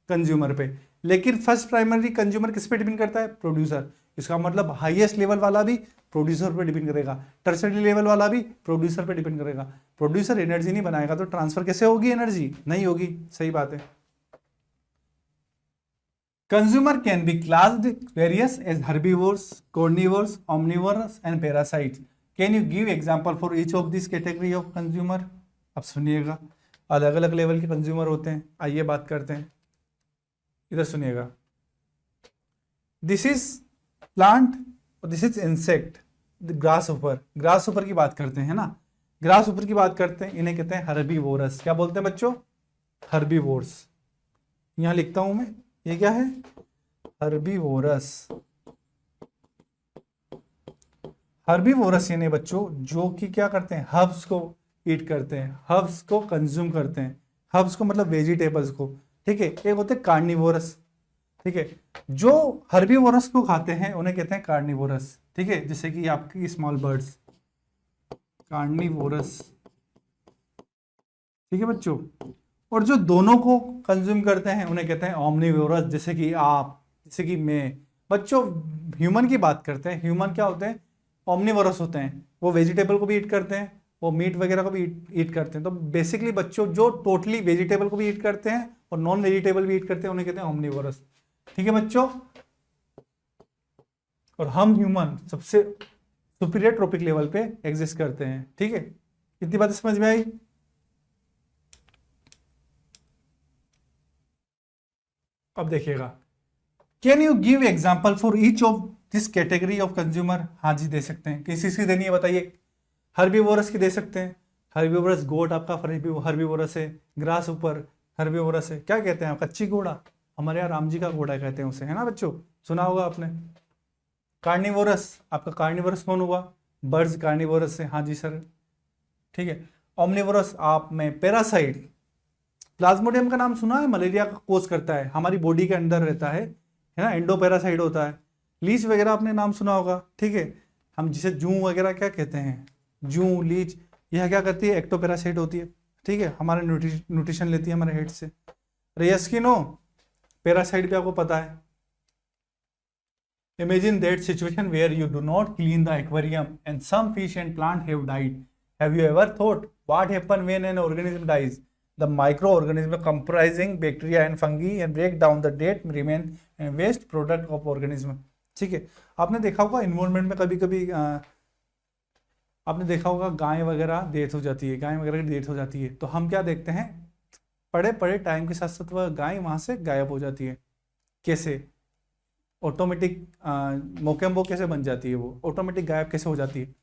कंज्यूमर पे, लेकिन फर्स्ट प्राइमरी कंज्यूमर किस पे डिपेंड करता है, प्रोड्यूसर। इसका मतलब हाईएस्ट लेवल वाला भी प्रोड्यूसर पे डिपेंड करेगा, टर्सरी लेवल वाला भी प्रोड्यूसर पे डिपेंड करेगा। प्रोड्यूसर एनर्जी नहीं बनाएगा तो ट्रांसफर कैसे होगी, एनर्जी नहीं होगी। सही बात है। Consumer can be classed various as herbivores, carnivores, omnivorous and parasites. Can you give example for each of this category of consumer. अब सुनिएगा, अलग अलग लेवल के कंज्यूमर होते हैं, आइए बात करते हैं। इधर सुनिएगा, दिस इज प्लांट और दिस इज इंसेक्ट। ग्रास ऊपर, ग्रास ऊपर की बात करते हैं ना, ग्रास ऊपर की बात करते हैं, इन्हें कहते हैं हर्बीवोरस। क्या बोलते हैं बच्चों, हर्बीवोर्स। यहां लिखता हूं मैं, ये क्या है, हर्बीवोरस। हर्बीवोरस यानी बच्चों जो कि क्या करते हैं, हर्ब्स को ईट करते हैं, हर्ब्स को कंज्यूम करते हैं। हर्ब्स को मतलब वेजिटेबल्स को। ठीक है, एक होते हैं कार्निवोरस। ठीक है, जो हर्बीवोरस को खाते हैं उन्हें कहते हैं कार्निवोरस। ठीक है, जैसे कि आपकी स्मॉल बर्ड्स, कार्निवोरस। ठीक है बच्चों, और जो दोनों को कंज्यूम करते हैं उन्हें कहते हैं ओमनिवोरस, जैसे कि आप, जैसे कि मैं। बच्चों ह्यूमन की बात करते हैं, ह्यूमन क्या होते हैं, ओमनिवोरस होते हैं। वो वेजिटेबल को भी ईट करते हैं, वो मीट वगैरह को भी ईट करते हैं। तो बेसिकली बच्चों जो टोटली वेजिटेबल को भी ईट करते हैं और नॉन वेजिटेबल भी ईट करते हैं उन्हें कहते हैं ओमनिवोरस। ठीक है बच्चों, और हम ह्यूमन सबसे सुपीरियर ट्रॉपिक लेवल पे एग्जिस्ट करते हैं। ठीक है, इतनी बात समझ में आई। अब देखिएगा, can you give example for each of this category of consumer. हाँ जी दे सकते हैं। किस की देनी है बताइए, हर्बीवोरस की दे सकते हैं। हर्बीवोरस गोट आपका हर्बीवोरस है, ग्रास ऊपर हर्बीवोरस है। क्या कहते हैं, कच्ची घोड़ा, हमारे यहाँ राम जी का घोड़ा कहते हैं उसे, है ना बच्चों, सुना होगा आपने। कार्निवोरस, आपका कार्निवोरस कौन हुआ, बर्ड्स कार्निवोरस है, हाँ जी सर। ठीक है, ओमनिवोरस आप में पैरासाइट, प्लाज्मोडियम का नाम सुना है, मलेरिया का कोज करता है, हमारी बॉडी के अंदर रहता है ना, एंडोपैरासाइट होता है। लीच वगैरह आपने नाम सुना होगा। ठीक है, हम जिसे जू वगैरह क्या कहते हैं, जू, लीच, यह क्या करती है, एक्टोपैरासाइट होती है। ठीक है, हमारे न्यूट्रिशन लेती है हमारे हेड से। रेस्किनो पैरासाइट भी आपको पता है। Imagine that situation where you do not clean the aquarium and some fish and plant have died. Have you ever thought what happens when an organism dies? The microorganism comprising bacteria and fungi and break down the dead remains and waste product of organism. ठीक है, आपने देखा होगा इन्वायरमेंट में कभी कभी आपने देखा होगा गाय वगैरह डेथ हो जाती है, गाय वगैरह की डेथ हो जाती है, तो हम क्या देखते हैं, पड़े पड़े टाइम के साथ साथ वह गाय वहां से गायब हो जाती है। कैसे, ऑटोमेटिक मोकेम्बो कैसे बन जाती है, वो ऑटोमेटिक गायब कैसे हो जाती है।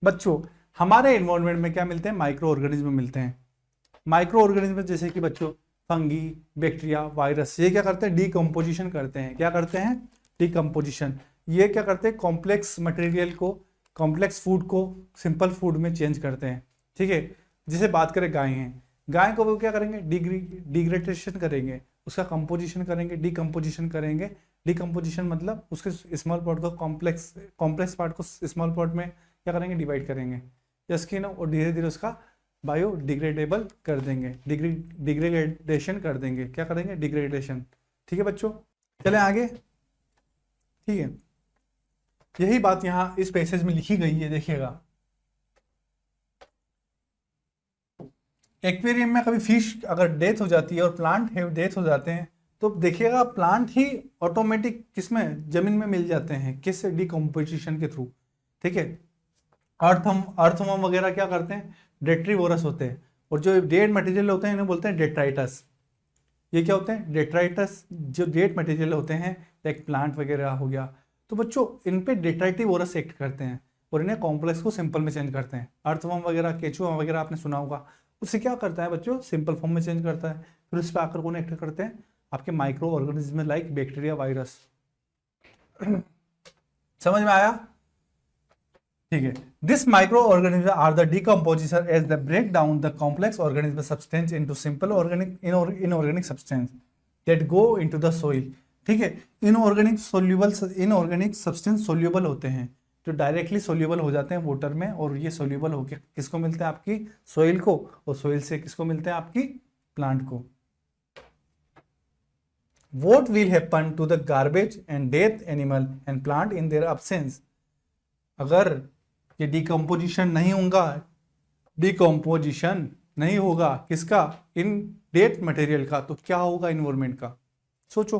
बच्चों हमारे एनवायरनमेंट में क्या मिलते हैं, माइक्रो ऑर्गेनिज्म मिलते हैं। माइक्रो ऑर्गेनिज्म जैसे कि बच्चों फंगी, बैक्टीरिया, वायरस, ये क्या करते हैं, डीकम्पोजिशन करते हैं। क्या करते हैं, डीकम्पोजिशन। ये क्या करते हैं, कॉम्प्लेक्स मटेरियल को, कॉम्प्लेक्स फूड को सिंपल फूड में चेंज करते हैं। ठीक है, जैसे बात करें गाय हैं, गाय को वो क्या करेंगे, डिग्रेडेशन करेंगे, उसका कंपोजिशन करेंगे, डीकम्पोजिशन करेंगे। डीकम्पोजिशन मतलब उसके स्मॉल पार्ट को कॉम्प्लेक्स पार्ट को स्मॉल पार्ट में क्या करेंगे, डिवाइड करेंगे, या स्किन, और धीरे धीरे उसका बायोडिग्रेडेबल कर देंगे, डिग्रेडेशन कर देंगे, क्या करेंगे, डिग्रेडेशन। ठीक है बच्चों, चलें आगे। ठीक है, यही बात यहाँ इस पैसेज में लिखी गई है, देखिएगा। एक्वेरियम में कभी फिश अगर डेथ हो जाती है और प्लांट है डेथ हो जाते हैं, तो देखिएगा प्लांट ही ऑटोमेटिक किसमें, जमीन में मिल जाते हैं, किस, डिकम्पोजिशन के थ्रू। ठीक है, अर्थवर्म वगैरह क्या करते हैं, डेट्रीवोरस होते हैं, और जो डेड मटेरियल होते हैं इन्हें बोलते हैं डेट्राइटस। ये क्या होते हैं, डेट्राइटस, जो डेड मटेरियल होते हैं, लाइक प्लांट वगैरह हो गया, तो बच्चों इन पे डेट्राइटिवोरस एक्ट करते हैं और इन्हें कॉम्प्लेक्स को सिंपल में चेंज करते हैं। अर्थवर्म वगैरह, केचुआ वगैरह आपने सुना होगा, उससे क्या करता है बच्चों, सिंपल फॉर्म में चेंज करता है, फिर उस पर आकर कौन एक्ट करते हैं, आपके micro organism like bacteria, virus. समझ में आया? ठीक है, this micro organism are the decomposition as the break down the complex organism substance into simple organic inorganic substance that go into the soil. ठीक है, इनऑर्गेनिक सब्सटेंस सोल्यूबल होते हैं, जो डायरेक्टली सोल्यूबल हो जाते हैं वाटर में, और ये सोल्यूबल होके किसको मिलते हैं, आपकी सोइल को, और सोइल से किसको मिलते हैं, आपकी प्लांट को। What will happen to the garbage and dead animal and plant in their absence? अगर ये डिकम्पोजिशन नहीं होगा किसका, इन डेड मटेरियल का, तो क्या होगा इन्वायरमेंट का। सोचो,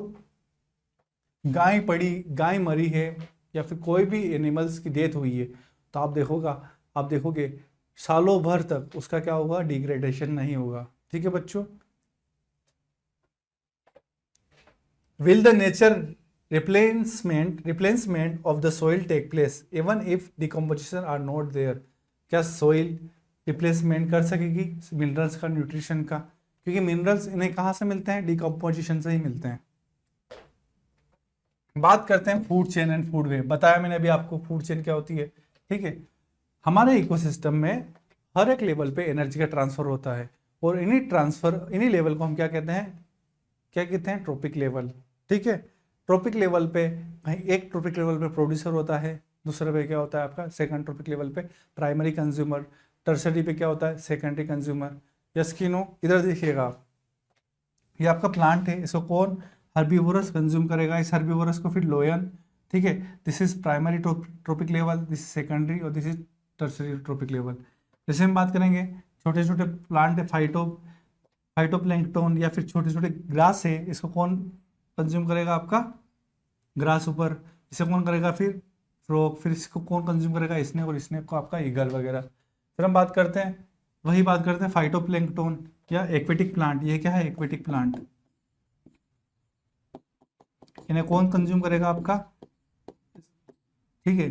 गाय मरी है या फिर कोई भी एनिमल्स की डेथ हुई है, तो आप देखोगे सालों भर तक उसका क्या होगा, डिग्रेडेशन नहीं होगा। ठीक है बच्चों, will the nature replacement of the soil take place even if decomposition are not there? क्या soil रिप्लेसमेंट कर सकेगी मिनरल्स का, न्यूट्रिशन का, क्योंकि मिनरल्स इन्हें कहाँ से मिलते हैं, डिकम्पोजिशन से ही मिलते हैं। बात करते हैं food chain and food web. बताया मैंने अभी आपको फूड चेन क्या होती है। ठीक है, हमारे इकोसिस्टम में हर एक लेवल पे एनर्जी का ट्रांसफर होता है, और इन्हीं लेवल को हम क्या कहते हैं, ट्रॉपिक लेवल। ठीक है, ट्रॉपिक लेवल पे एक ट्रॉपिक लेवल पे प्रोड्यूसर होता है, दूसरे पे क्या होता है आपका, सेकंड ट्रॉपिक लेवल पे प्राइमरी कंज्यूमर, टर्सरी पे क्या होता है, सेकेंडरी कंज्यूमर। यस कि नो? इधर देखिएगा आप, ये आपका प्लांट है, इसको कौन, हर्बीवोरस कंज्यूम करेगा, इस हर्बीवोरस को फिर लोयन। ठीक है, this is primary trophic level, this is secondary, और this is tertiary trophic level. जैसे हम बात करेंगे छोटे छोटे प्लांट है, फाइटोप्लैंक्टन या फिर छोटे छोटे ग्रास है, इसको कौन कंज्यूम करेगा, आपका ग्रास ऊपर, इसे कौन करेगा, फिर फ्रॉग, फिर इसको कौन कंज्यूम करेगा, स्नेक, और स्नेक को आपका ईगल वगैरह। फिर हम बात करते हैं फाइटोप्लैंक्टन या एक्वेटिक प्लांट। ये क्या है, एक्वेटिक प्लांट, इन्हें कौन कंज्यूम करेगा, आपका, ठीक है,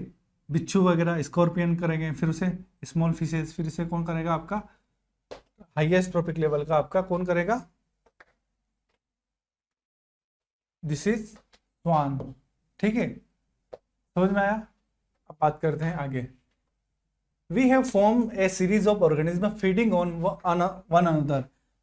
बिच्छू वगैरह, स्कॉर्पियन करेंगे, फिर उसे स्मॉल फिशेस, फिर इसे कौन करेगा, आपका हाईएस्ट ट्रॉपिक लेवल का आपका कौन करेगा, दिस इज स्वान। ठीक है, समझ में आया? अब बात करते हैं आगे। We have formed a series of organisms feeding on one another.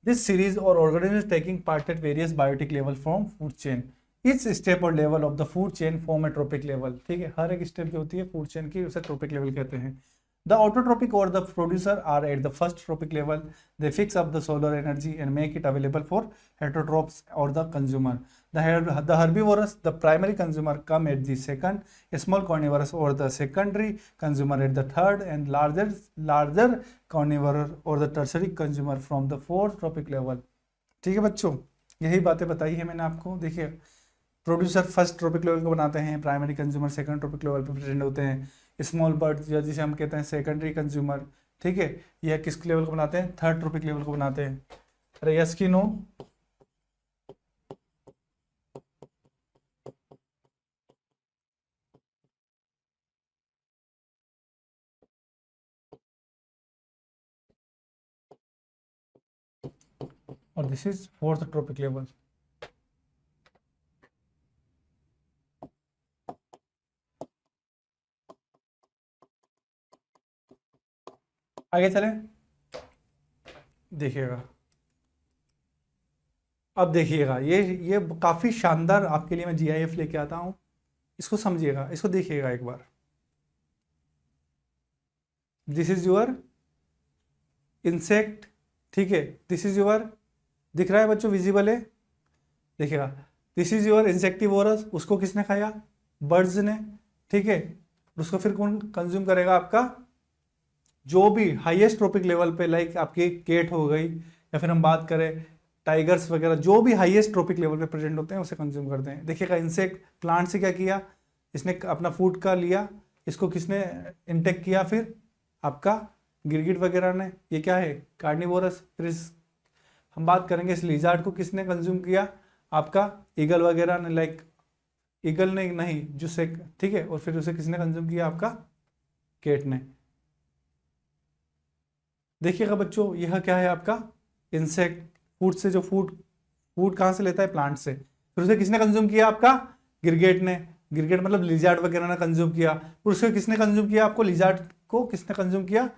This series or organisms taking part at various biotic level from food chain. Each step or level of the food chain form a trophic level. ठीक है, हर एक स्टेप जो होती है फूड चेन की, उसे ट्रॉपिक लेवल कहते हैं। The autotrophic or the producer are at the first trophic level. They fix up the solar energy and make it available for heterotrophs or the consumer. The herbivorous, the primary consumer, come at the second, small carnivorous or the secondary consumer at the third, and larger carnivore or the tertiary consumer from the fourth trophic level. ठीक है बच्चों, यही बातें बताई है मैंने आपको। देखिए, प्रोड्यूसर फर्स्ट ट्रॉपिक लेवल को बनाते हैं, primary consumer second tropic level पे प्रेजेंट होते हैं, स्मॉल बर्ड या जिसे हम कहते हैं सेकेंडरी कंज्यूमर। ठीक है, यह किस लेवल को बनाते हैं, थर्ड ट्रॉपिक लेवल को बनाते हैं। अरे यस कि नो? और this is fourth trophic level. आगे चले, देखिएगा, अब देखिएगा, ये काफी शानदार आपके लिए मैं जीआईएफ लेके आता हूं, इसको समझिएगा, इसको देखिएगा एक बार। दिस इज योर इंसेक्ट, ठीक है, दिस इज योर, दिख रहा है बच्चों, विजिबल है, देखिएगा, दिस इज योर इंसेक्टिवोरस, उसको किसने खाया, बर्ड्स ने, ठीक है, उसको फिर कौन कंज्यूम करेगा, आपका जो भी हाईएस्ट ट्रॉपिक लेवल पे, लाइक आपकी केट हो गई, या फिर हम बात करें टाइगर्स वगैरह, जो भी हाईएस्ट ट्रॉपिक लेवल पे प्रेजेंट होते हैं उसे कंज्यूम करते हैं। देखिएगा, इंसेक्ट प्लांट से क्या किया, इसने अपना फूड का लिया, इसको किसने इंटेक किया, फिर आपका गिरगिट वगैरह ने, ये क्या है, कार्निवोरस। फिर हम बात करेंगे इस लिजार्ड को किसने कंज्यूम किया, आपका ईगल वगैरह ने, लाइक ईगल ने नहीं, जो से, ठीक है, और फिर उसे किसने कंज्यूम किया, आपका केट ने। देखिएगा बच्चों, यह क्या है, आपका इंसेक्ट, फूड से जो फूड कहाँ से लेता है, प्लांट से, फिर उसे किसने कंज्यूम किया, आपका गिरगिट ने, गिरगिट मतलब लिजार्ड वगैरह ने कंज्यूम किया, फिर उसको किसने कंज्यूम किया, आपको लिजार्ड को किसने कंज्यूम किया,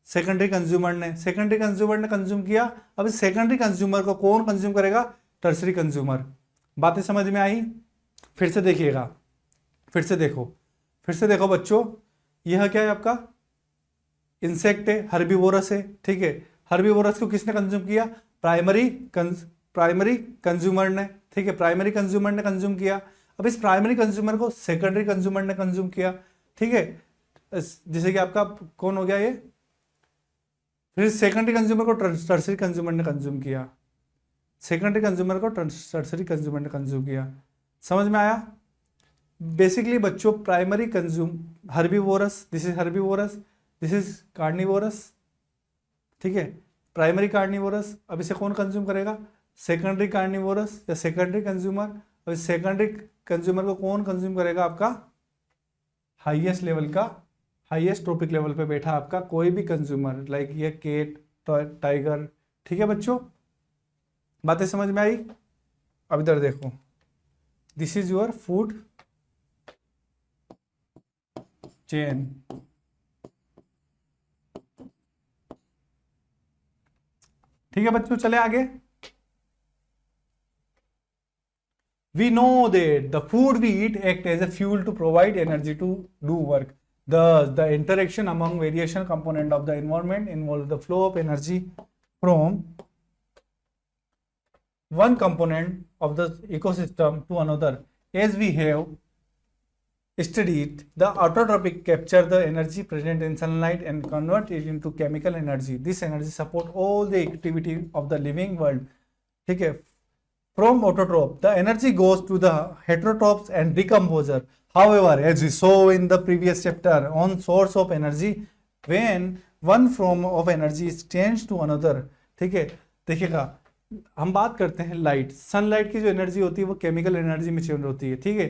सेकेंडरी कंज्यूमर ने, सेकेंडरी कंज्यूमर ने कंज्यूम किया। अब इस सेकेंडरी कंज्यूमर को कौन कंज्यूम करेगा, टर्सरी कंज्यूमर। बातें समझ में आई, फिर से देखिएगा, फिर से देखो बच्चों, यह क्या है, आपका इंसेक्ट है, हर्बीवोरस है, ठीक है, हर्बीवोरस को किसने कंज्यूम किया, प्राइमरी कंज्यूमर ने, ठीक है, प्राइमरी कंज्यूमर ने कंज्यूम किया। अब इस प्राइमरी कंज्यूमर को सेकेंडरी कंज्यूमर ने कंज्यूम किया, ठीक है, जैसे कि आपका कौन हो गया ये, फिर सेकेंडरी कंज्यूमर को टर्सरी कंज्यूमर ने कंज्यूम किया, सेकेंडरी कंज्यूमर को टर्सरी कंज्यूमर ने कंज्यूम किया। समझ में आया। बेसिकली बच्चों, primary consume herbivorous, this is herbivorous, this is carnivorous, ठीक है, प्राइमरी कार्निवोरस। अब इसे कौन कंज्यूम करेगा, सेकेंडरी कार्निवोरस या सेकेंडरी कंज्यूमर। अब इस सेकेंडरी कंज्यूमर को कौन कंज्यूम करेगा, आपका हाईएस्ट लेवल का, हाईएस्ट ट्रॉपिक लेवल पे बैठा आपका कोई भी कंज्यूमर, लाइक ये केट, टाइगर, ठीक है बच्चों, बातें समझ में आई। अब इधर देखो, this is your food chain, ठीक है बच्चों, चले आगे। We know that the food we eat act as a fuel to provide energy to do work. Thus, the interaction among variation component of the environment involves the flow of energy from one component of the ecosystem to another. As we have studied, the autotrophic capture the energy present in sunlight and convert it into chemical energy. This energy support all the activity of the living world. ठीक है, from autotroph, the energy goes to the heterotrophs and decomposer. However, as we saw in the previous chapter on source of energy, when one form of energy is changed to another, ठीक है, देखिएगा, हम बात करते हैं लाइट, सनलाइट की जो एनर्जी होती है वो केमिकल एनर्जी में चेंज होती है, ठीक है,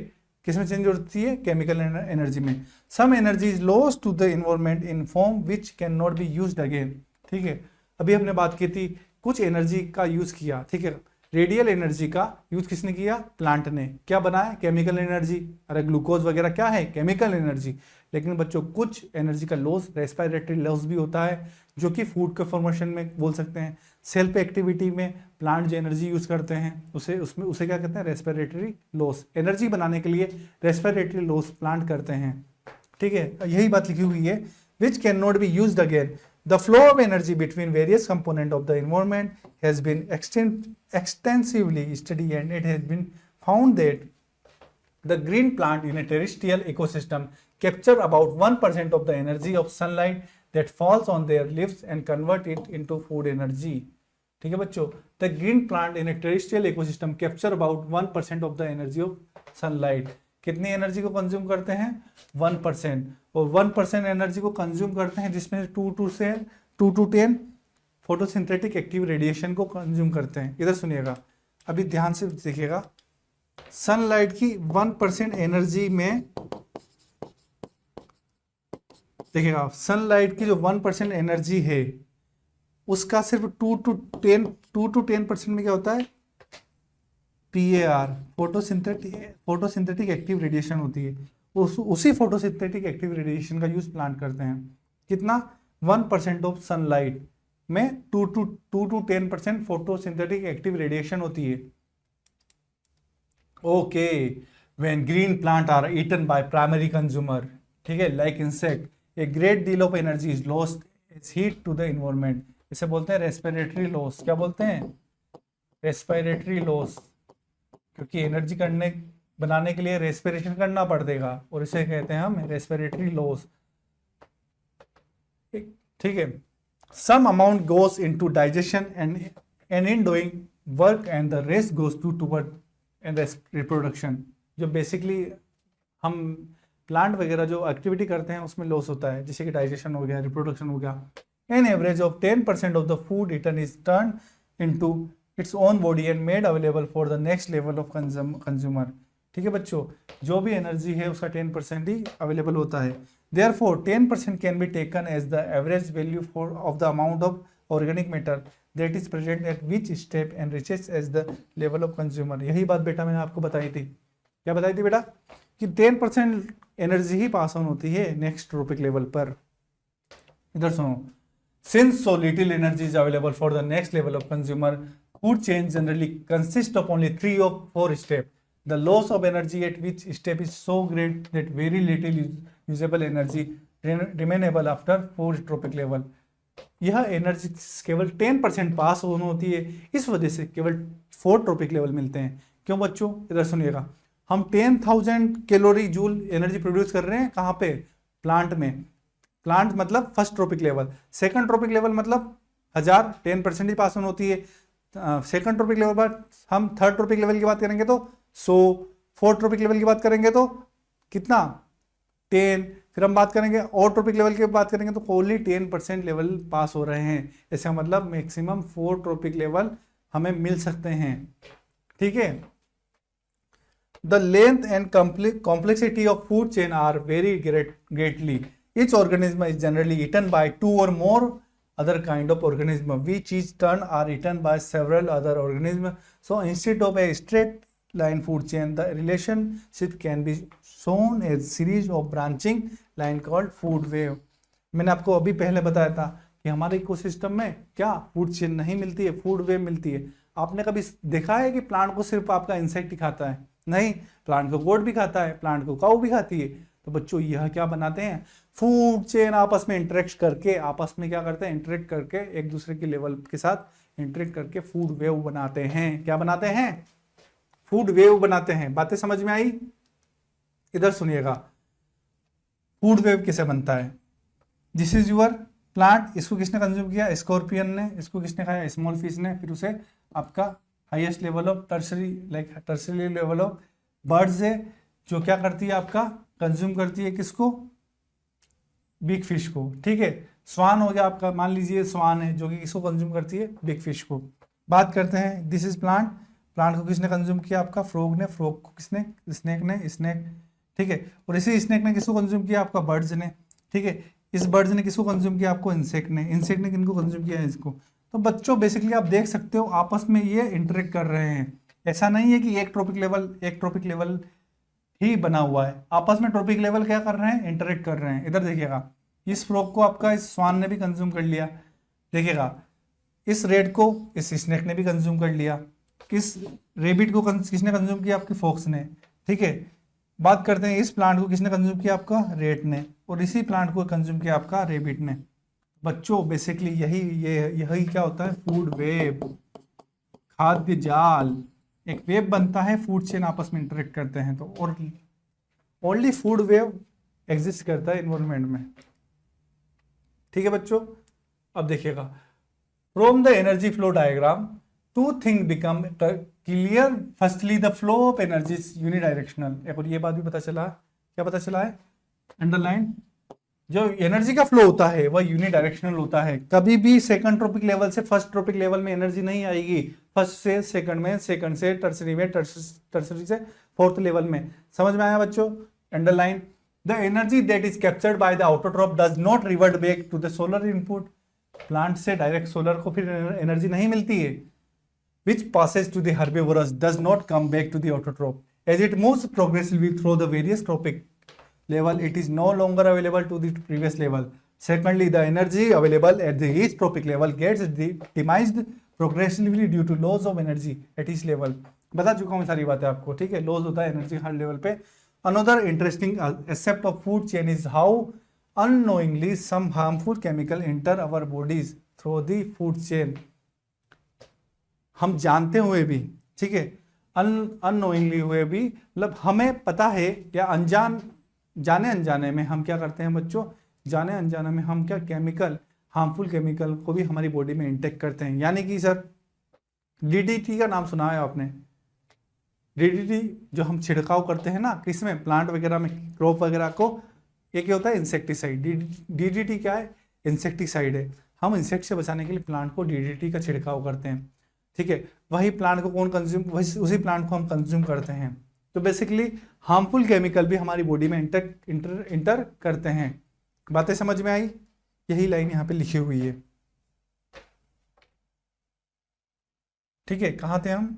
किसमें चेंज होती है, केमिकल एनर्जी में। Some energy is lost to the environment in form which can not be used again, ठीक है, अभी हमने बात की थी, कुछ एनर्जी का यूज किया, ठीक है, रेडियल एनर्जी का यूज किसने किया, प्लांट ने, क्या बनाया, केमिकल एनर्जी। अरे ग्लूकोज वगैरह क्या है, केमिकल एनर्जी। लेकिन बच्चों, कुछ एनर्जी का लॉस, रेस्पिरेटरी लॉस भी होता है, जो कि फूड के फॉर्मेशन में बोल सकते हैं। सेल्फ एक्टिविटी में प्लांट जो एनर्जी यूज करते हैं उसे क्या कहते हैं, रेस्पिरेटरी लॉस। एनर्जी बनाने के लिए रेस्पिरेटरी लॉस प्लांट करते हैं, ठीक है, यही बात लिखी हुई है, विच can not be used again. The flow of energy between various components of the environment has been extensively studied, and it has been found that the green plant in a terrestrial ecosystem capture about 1% of the energy of sunlight that falls on their leaves and convert it into food energy. ठीक है बच्चों, the green plant in a terrestrial ecosystem capture about 1% of the energy of sunlight. कितनी एनर्जी को कंज्यूम करते हैं, 1%, और 1% एनर्जी को कंज्यूम करते हैं जिसमें 2 to 10 फोटोसिंथेटिक एक्टिव रेडिएशन को कंज्यूम करते हैं। इधर सुनिएगा, अभी ध्यान से देखिएगा, सनलाइट की 1% एनर्जी में, देखिएगा, सनलाइट की जो 1% एनर्जी है उसका सिर्फ 2 to 10% में क्या होता है, PAR, फोटोसिंथेटिक एक्टिव रेडिएशन होती है। उसी फोटोसिंथेटिक एक्टिव रेडिएशन का यूज प्लांट करते हैं। कितना, 1% ऑफ सनलाइट में 2 to 10% फोटोसिंथेटिक एक्टिव रेडिएशन होती है। Okay, when green plant are eaten by primary consumer, ठीक है, like insect, a great deal of energy is lost as heat to the environment. इसे बोलते हैं रेस्पिरेटरी लॉस। क्या बोलते हैं? रेस्पिरेटरी लॉस, क्योंकि एनर्जी बनाने के लिए रेस्पिरेशन करना पड़ेगा, और इसे कहते हैं हम रेस्पिरेटरी लॉस। ठीक है। Some amount goes into digestion and in doing work and the rest goes toward and reproduction. जो बेसिकली हम प्लांट वगैरह जो एक्टिविटी करते हैं उसमें लॉस होता है, जैसे कि डाइजेशन हो गया, रिप्रोडक्शन हो गया। An average of 10% of the food eaten is turn into its own body and made available for the next level of consumer. ठीक है बच्चों, जो भी एनर्जी है उसका 10% ही अवेलेबल होता है। Therefore 10% can be taken as the average value of the amount of organic matter that is present at which step and reaches as the level of consumer। यही बात बेटा मैंने आपको बताई थी। क्या बताई थी बेटा? कि 10% एनर्जी ही पास ऑन होती है नेक्स्ट ट्रोपिक लेवल पर। इधर सुनो, since so little energy is available for the next level of consumer, food chain generally consists of only 3 or 4 steps. The loss of energy at which step is so great that very little usable energy remainable after 4 tropic level। यह एनर्जी केवल 10% पास ऑन होती है, इस वजह से केवल 4 ट्रोपिक लेवल मिलते हैं। क्यों बच्चों? इधर सुनिएगा, हम 10,000 कैलोरी जूल एनर्जी प्रोड्यूस कर रहे हैं कहाँ पे? प्लांट में। प्लांट मतलब first trophic level. Second trophic level मतलब 1000, 10% ही पास ऑन होती है। सेकंड ट्रोपिक लेवल बाद हम थर्ड ट्रोपिक लेवल की बात करेंगे तो 100, फोर्थ ट्रोपिक लेवल की बात करेंगे तो कितना? 10। फिर हम बात करेंगे और ट्रोपिक लेवल की बात करेंगे तो ओनली 10% लेवल पास हो रहे हैं। इसका मतलब मैक्सिमम 4 ट्रोपिक लेवल हमें मिल सकते हैं। ठीक है। The length and complexity of food chain are very greatly. Each organism is generally eaten by 2 or more other kind of organism, which each turn are eaten by several other organisms. So instead of a straight line food chain, the relationship can be shown as series of branching line called food wave। मैंने आपको अभी पहले बताया था कि हमारे इकोसिस्टम में क्या फूड चेन नहीं मिलती है, फूड वेव मिलती है। आपने कभी देखा है कि प्लांट को सिर्फ आपका इंसेक्ट ही खाता है? नहीं, प्लांट को गोट भी खाता है, प्लांट को काऊ भी खाती है। तो बच्चों यह क्या बनाते हैं? फूड चेन आपस में इंटरेक्ट करके, आपस में क्या करते हैं? इंटरेक्ट करके एक दूसरे के लेवल के साथ इंटरेक्ट करके फूड वेव बनाते हैं। क्या बनाते हैं? फूड वेव बनाते हैं। बातें समझ में आई? इधर सुनिएगा, फूड वेव कैसे बनता है। दिस इज योर प्लांट, इसको किसने कंज्यूम किया? स्कॉर्पियन ने। इसको किसने खाया? स्मॉल फिश ने। फिर उसे आपका highest level of tertiary level of birds है जो क्या करती है? आपका कंज्यूम करती है किसको? बिग फिश को। ठीक है। स्वान हो गया आपका, मान लीजिए स्वान है जो कि किसको कंज्यूम करती है? बिग फिश को। बात करते हैं, दिस इज प्लांट। प्लांट को किसने कंज्यूम किया? आपका फ्रॉग ने। फ्रॉग को किसने? स्नेक ने। स्नेक। ठीक है। और इसी स्नेक ने किसको कंज्यूम किया? आपका बर्ड्स ने। ठीक है। इस बर्ड्स ने किसको कंज्यूम किया? आपको इंसेक्ट ने। इंसेक्ट ने किनको कंज्यूम किया है? इसको। तो बच्चों बेसिकली आप देख सकते हो आपस में ये इंटरेक्ट कर रहे हैं। ऐसा नहीं है कि एक ट्रोपिक लेवल ही बना हुआ है, आपस में ट्रोपिक लेवल क्या कर रहे हैं? इंटरेक्ट कर रहे हैं। इधर देखिएगा, इस फ्रॉग को आपका इस स्वान ने भी कंज्यूम कर लिया। देखिएगा, इस रेड को इस स्नेक ने भी कंज्यूम कर लिया। किस रेबिट को किसने कंज्यूम किया? आपकी फॉक्स ने। ठीक है। बात करते हैं, इस प्लांट को किसने कंज्यूम किया? आपका रेट ने। और इसी प्लांट को कंज्यूम किया आपका रेबिट ने। बच्चों बेसिकली यही क्या होता है? फूड वेब, खाद्य जाल। एक वेव बनता है, फूड चेन आपस में इंटरेक्ट करते हैं। तो और ओनली फूड वेव एग्जिस्ट करता है इन्वायरमेंट में। ठीक है बच्चों। अब देखिएगा, from the energy flow diagram two thing become clear. Firstly the flow of energy is unidirectional. और ये बात भी पता चला। क्या पता चला है? अंडरलाइन। जो एनर्जी का फ्लो होता है वह यूनिडायरेक्शनल होता है। कभी भी सेकंड ट्रोपिक लेवल से फर्स्ट ट्रोपिक लेवल में एनर्जी नहीं आएगी। फर्स्ट से सेकंड में, सेकंड से टर्सरी में, टर्सरी से फोर्थ लेवल में। समझ में आया बच्चों? Underline. The energy that is captured by the autotroph does not revert back to the solar input. Plant से डायरेक्ट सोलर को फिर एनर्जी नहीं मिलती है। which passes to the herbivorous does not come back to the autotroph. As it moves progressively through the various trophic level, it is no longer available to the previous level. Secondly, the energy available at the each trophic level gets demised progressively due to loss of energy at each level. बता चुका हूँ सारी बातें आपको। ठीक है। लॉस होता है एनर्जी हर लेवल पे। Another interesting aspect of food chain is how unknowingly some harmful chemical enter our bodies through the food chain. हम जानते हुए भी, ठीक है, अननोइंगली हुए भी, मतलब हमें पता है या जाने अनजाने में हम क्या करते हैं बच्चों, जाने अनजाने में हम क्या हार्मफुल केमिकल को भी हमारी बॉडी में इंटेक करते हैं। यानी कि सर डीडीटी का नाम सुना है आपने? डीडीटी जो हम छिड़काव करते हैं ना, किसमें, प्लांट वगैरह में, क्रॉप वगैरह को, ये क्या होता है, इंसेक्टिसाइड। डीडीटी क्या है, इंसेक्टिसाइड है। हम इंसेक्ट से बचाने के लिए प्लांट को डीडीटी का छिड़काव करते हैं, ठीक है। वही प्लांट को कौन कंज्यूम, उसी प्लांट को हम कंज्यूम करते हैं। तो बेसिकली हार्मफुल केमिकल भी हमारी बॉडी में इंटर करते हैं। बातें समझ में आई? यही लाइन यहाँ पे लिखी हुई है, ठीक है। कहाँ थे हम?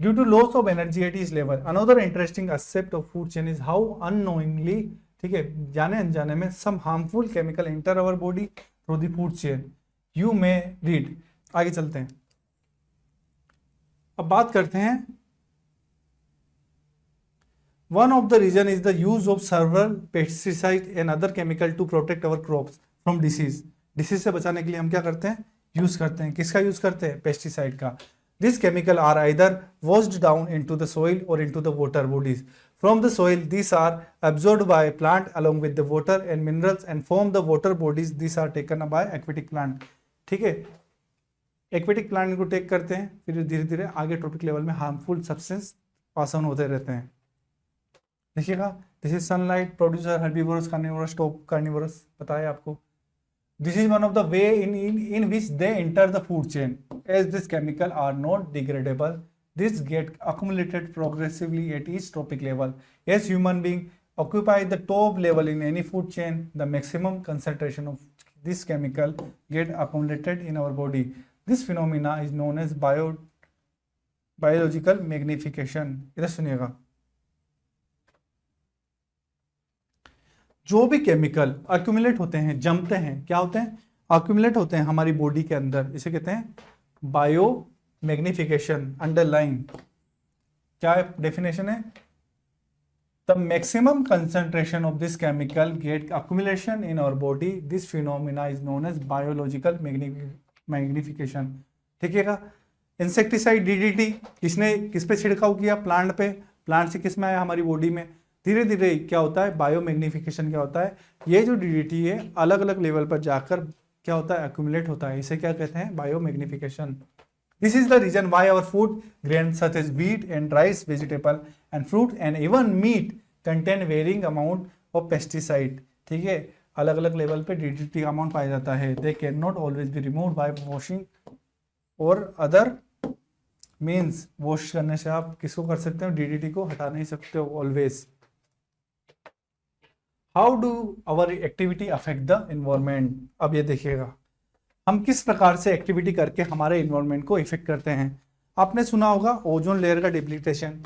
Due to loss of energy at this level, another interesting aspect of food chain is how unknowingly, ठीक है, जाने अनजाने में some harmful chemical enter our body through the food chain. You may read, आगे चलते हैं। अब बात करते हैं, one of the reason is the use of several pesticide and other chemical to protect our crops from disease. Disease से बचाने के लिए हम क्या करते हैं, यूज करते हैं। किसका यूज करते हैं? पेस्टिसाइड का। These chemicals are either washed down into the soil or into the water bodies. From the soil, these are absorbed by plant along with the water and minerals and form the water bodies. These are taken by aquatic plant. ठीक है, एक्वेटिक प्लांट इनको टेक करते हैं, फिर धीरे धीरे आगे ट्रॉपिक लेवल में हार्मफुल सब्सटेंस पास ऑन होते रहते हैं। देखिएगा, this is sunlight producer herbivorous carnivorous top carnivorous, पता है आपको। This is one of the way in which they enter the food chain. As these chemicals are not degradable, this get accumulated progressively at each trophic level. As human beings occupy the top level in any food chain, the maximum concentration of this chemical get accumulated in our body. This phenomena is known as biological magnification. इधर सुनिएगा, जो भी केमिकल अक्यूमुलेट होते हैं, जमते हैं, क्या होते हैं, अक्यूमुलेट होते हैं हमारी बॉडी के अंदर, इसे कहते हैं बायो मैग्निफिकेशन। अंडरलाइन, क्या डेफिनेशन है? The maximum concentration of this chemical get accumulation in our body, this phenomena is known as biological magnification. ठीक है। इंसेक्टिसाइड डीडीटी किस पे छिड़काव किया? प्लांट पे। प्लांट से किस में आया? हमारी बॉडी में। धीरे धीरे क्या होता है? बायो मैग्निफिकेशन क्या होता है? ये जो डीडीटी है अलग अलग लेवल पर जाकर क्या होता है? एक्यूमुलेट होता है। इसे क्या कहते हैं? Bio magnification. This is the reason why our food grain such as wheat and rice, vegetable and fruit and even meat contain varying amount of pesticide. ठीक है, अलग अलग लेवल पे डीडीटी का अमाउंट पाया जाता है। They can not always be remove by washing और अदर मीन्स। वॉश करने से आप किसको कर सकते हो? डीडीटी को हटा नहीं सकते हो always. How do our activity affect the environment? अब ये देखिएगा, हम किस प्रकार से एक्टिविटी करके हमारे इन्वायरमेंट को इफेक्ट करते हैं। आपने सुना होगा ओजोन लेयर का डिप्लीटेशन,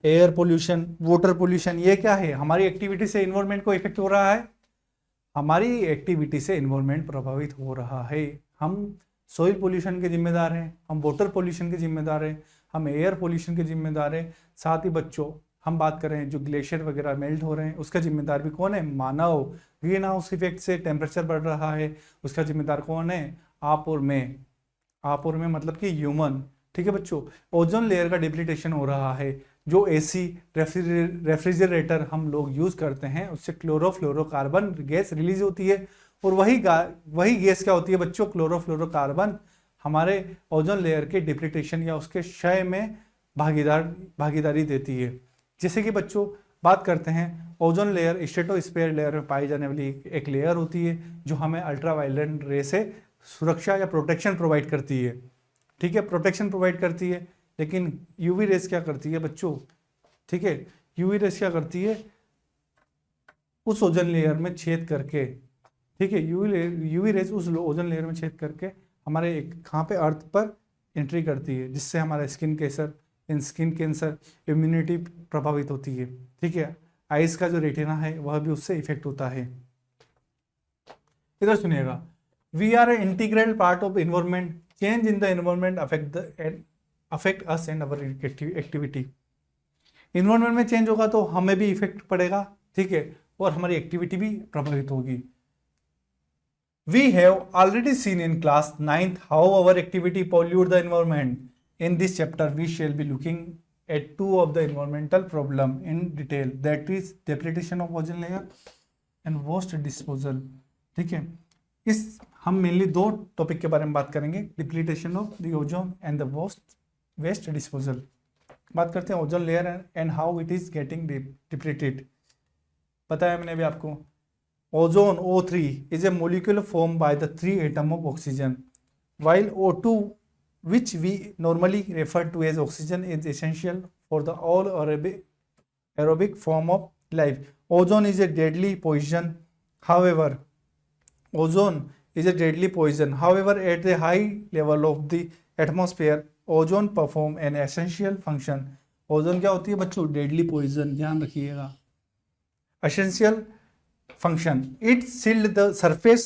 एयर पोल्यूशन, वाटर पोल्यूशन। ये क्या है? हमारी एक्टिविटी से इन्वायरमेंट को इफेक्ट हो रहा है। हमारी एक्टिविटी से इन्वायरमेंट प्रभावित हो रहा है। हम सॉइल पोल्यूशन के जिम्मेदार हैं, हम वाटर पोल्यूशन के जिम्मेदार हैं, हम एयर पोल्यूशन के जिम्मेदार हैं। साथ ही बच्चों, हम बात करें जो ग्लेशियर वगैरह मेल्ट हो रहे हैं, उसका जिम्मेदार भी कौन है? मानव। ग्रीन हाउस इफेक्ट से टेम्परेचर बढ़ रहा है, उसका जिम्मेदार कौन है? आप और मैं। आप और मैं मतलब कि ह्यूमन। ठीक है बच्चों। ओजोन लेयर का डिप्लीटेशन हो रहा है। जो एसी, रेफ्रिजरेटर हम लोग यूज करते हैं, उससे क्लोरोफ्लोरोकार्बन गैस रिलीज होती है, और वही गैस क्या होती है बच्चों? क्लोरोफ्लोरोकार्बन हमारे ओजोन लेयर के डिप्लीटेशन या उसके क्षय में भागीदारी देती है। जैसे कि बच्चों बात करते हैं, ओजोन लेयर स्ट्रेटोस्फीयर लेयर में पाई जाने वाली एक लेयर होती है जो हमें अल्ट्रावायलेट रे से सुरक्षा या प्रोटेक्शन प्रोवाइड करती है। ठीक है, प्रोटेक्शन प्रोवाइड करती है। लेकिन यूवी रेस क्या करती है बच्चों? ठीक है, यूवी रेस क्या करती है? उस ओजोन लेयर में छेद करके, ठीक है, यूवी रेस उस ओजोन लेयर में छेद करके हमारे कहाँ पे? अर्थ पर एंट्री करती है, जिससे हमारा स्किन कैंसर, इम्यूनिटी प्रभावित होती है। ठीक है, आइस का जो रेटिना है वह भी उससे इफेक्ट होता है। इधर सुनिएगा, we are a integral part of environment. Change in the environment affect us and our activity. Environment में चेंज होगा तो हमें भी इफेक्ट पड़ेगा। ठीक है, और हमारी एक्टिविटी भी प्रभावित होगी। We have already seen in class 9th how our activity pollute the environment. In this chapter, we shall be looking at two of the environmental problem in detail, that is depletion of ozone layer and waste disposal. ठीक है, इस हम मेनली दो टॉपिक के बारे में बात करेंगे, depletion of the ozone and the waste disposal. बात करते हैं ozone layer and how it is getting depleted. पता है मैंने अभी आपको, ozone O3 is a molecule formed by the 3 atoms of oxygen, while O2, which we normally refer to as oxygen, is essential for the all aerobic form of life. Ozone is a deadly poison. However, at the high level of the atmosphere, ozone perform an essential function. Ozone क्या होती है बच्चों? Deadly poison, ध्यान रखिएगा. Essential function. It shield the surface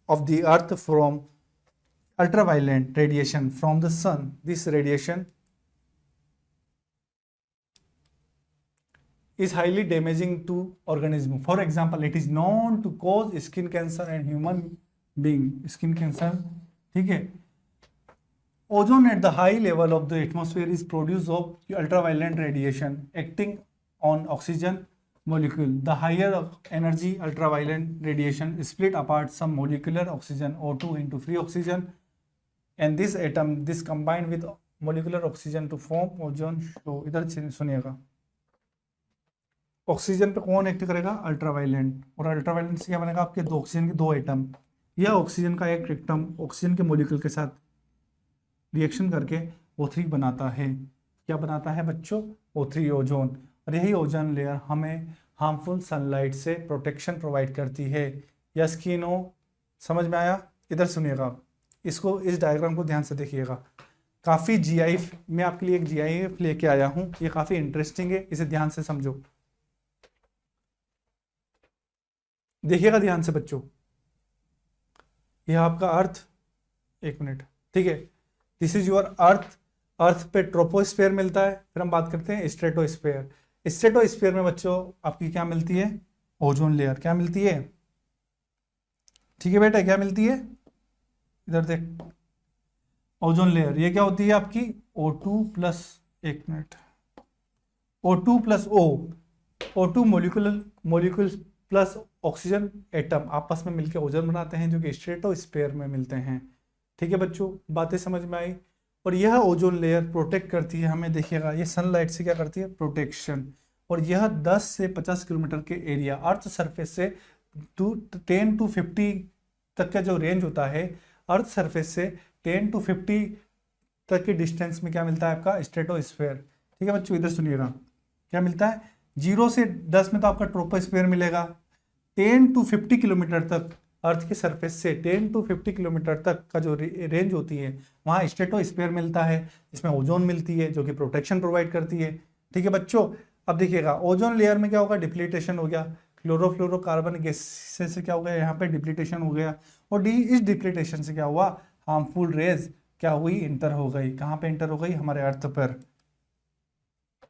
of the earth from ultraviolet radiation from the sun. This radiation is highly damaging to organism. For example, it is known to cause skin cancer and human being. Skin cancer, ठीक है. Ozone at the high level of the atmosphere is produced of ultraviolet radiation acting on oxygen molecule. The higher energy ultraviolet radiation split apart some molecular oxygen O2 into free oxygen, and this combined with molecular oxygen to form ozone. तो इधर सुनिएगा, ऑक्सीजन पे कौन एक्ट करेगा? अल्ट्रावायलेट. और अल्ट्रावायलेट से क्या बनेगा? आपके दो ऑक्सीजन के दो एटम, या ऑक्सीजन का एक एटम ऑक्सीजन के मॉलिक्यूल के साथ रिएक्शन करके O3 बनाता है. क्या बनाता है बच्चों? O3, ozone. और यही ओजोन लेयर हमें हार्मफुल सनलाइट से प्रोटेक्शन प्रोवाइड करती है. या स्किन हो, समझ में आया? इधर सुनिएगा, इसको, इस डायग्राम को ध्यान से देखिएगा. काफ़ी GIF, मैं आपके लिए एक GIF लेके आया हूँ, ये काफ़ी इंटरेस्टिंग है, इसे ध्यान से समझो. देखिएगा ध्यान से बच्चों. यह आपका अर्थ, एक मिनट, ठीक है, दिस इज योर अर्थ. अर्थ पे ट्रोपोस्फेयर मिलता है. फिर हम बात करते हैं स्ट्रेटोस्फेयर. स्ट्रेटोस्फेयर में बच्चों आपकी क्या मिलती है? Ozone layer. क्या मिलती है? ठीक है बेटा, क्या मिलती है? इधर देख, ओजोन लेयर. ये क्या होती है आपकी? O2 प्लस, एक minute, O2 plus O2 molecule plus oxygen atom आपस में मिलकर ओजोन बनाते हैं, जो कि स्ट्रेटोस्फेयर में मिलते हैं. ठीक है बच्चों, बातें समझ में आई? और यह ओजोन लेयर प्रोटेक्ट करती है हमें. देखिएगा, ये सनलाइट से क्या करती है? प्रोटेक्शन. और यह 10 से 50 किलोमीटर के एरिया, अर्थ सरफेस से 10 to 50 तक का जो रेंज होता है, अर्थ सरफेस से 10 to 50 तक के डिस्टेंस में क्या मिलता है? आपका स्ट्रेटोस्फेयर. ठीक है बच्चों, इधर सुनिएगा, क्या मिलता है? 0 से 10 में तो आपका ट्रोपोस्फेयर मिलेगा. 10 to 50 किलोमीटर तक, अर्थ के सरफेस से 10 to 50 किलोमीटर तक का जो रेंज होती है, वहाँ स्ट्रेटोस्फेयर मिलता है, जिसमें ओजोन मिलती है, जो कि प्रोटेक्शन प्रोवाइड करती है. ठीक है बच्चों, अब देखिएगा, ओजोन लेयर में क्या होगा? डिप्लीटेशन हो गया. क्लोरोफ्लोरोकार्बन गैस से क्या हो गया? यहाँ पे डिप्लीटेशन हो गया. और इस डिप्लीटेशन से क्या हुआ? हार्मफुल रेज क्या हुई? इंटर हो गई. कहाँ पे इंटर हो गई? हमारे अर्थ पर.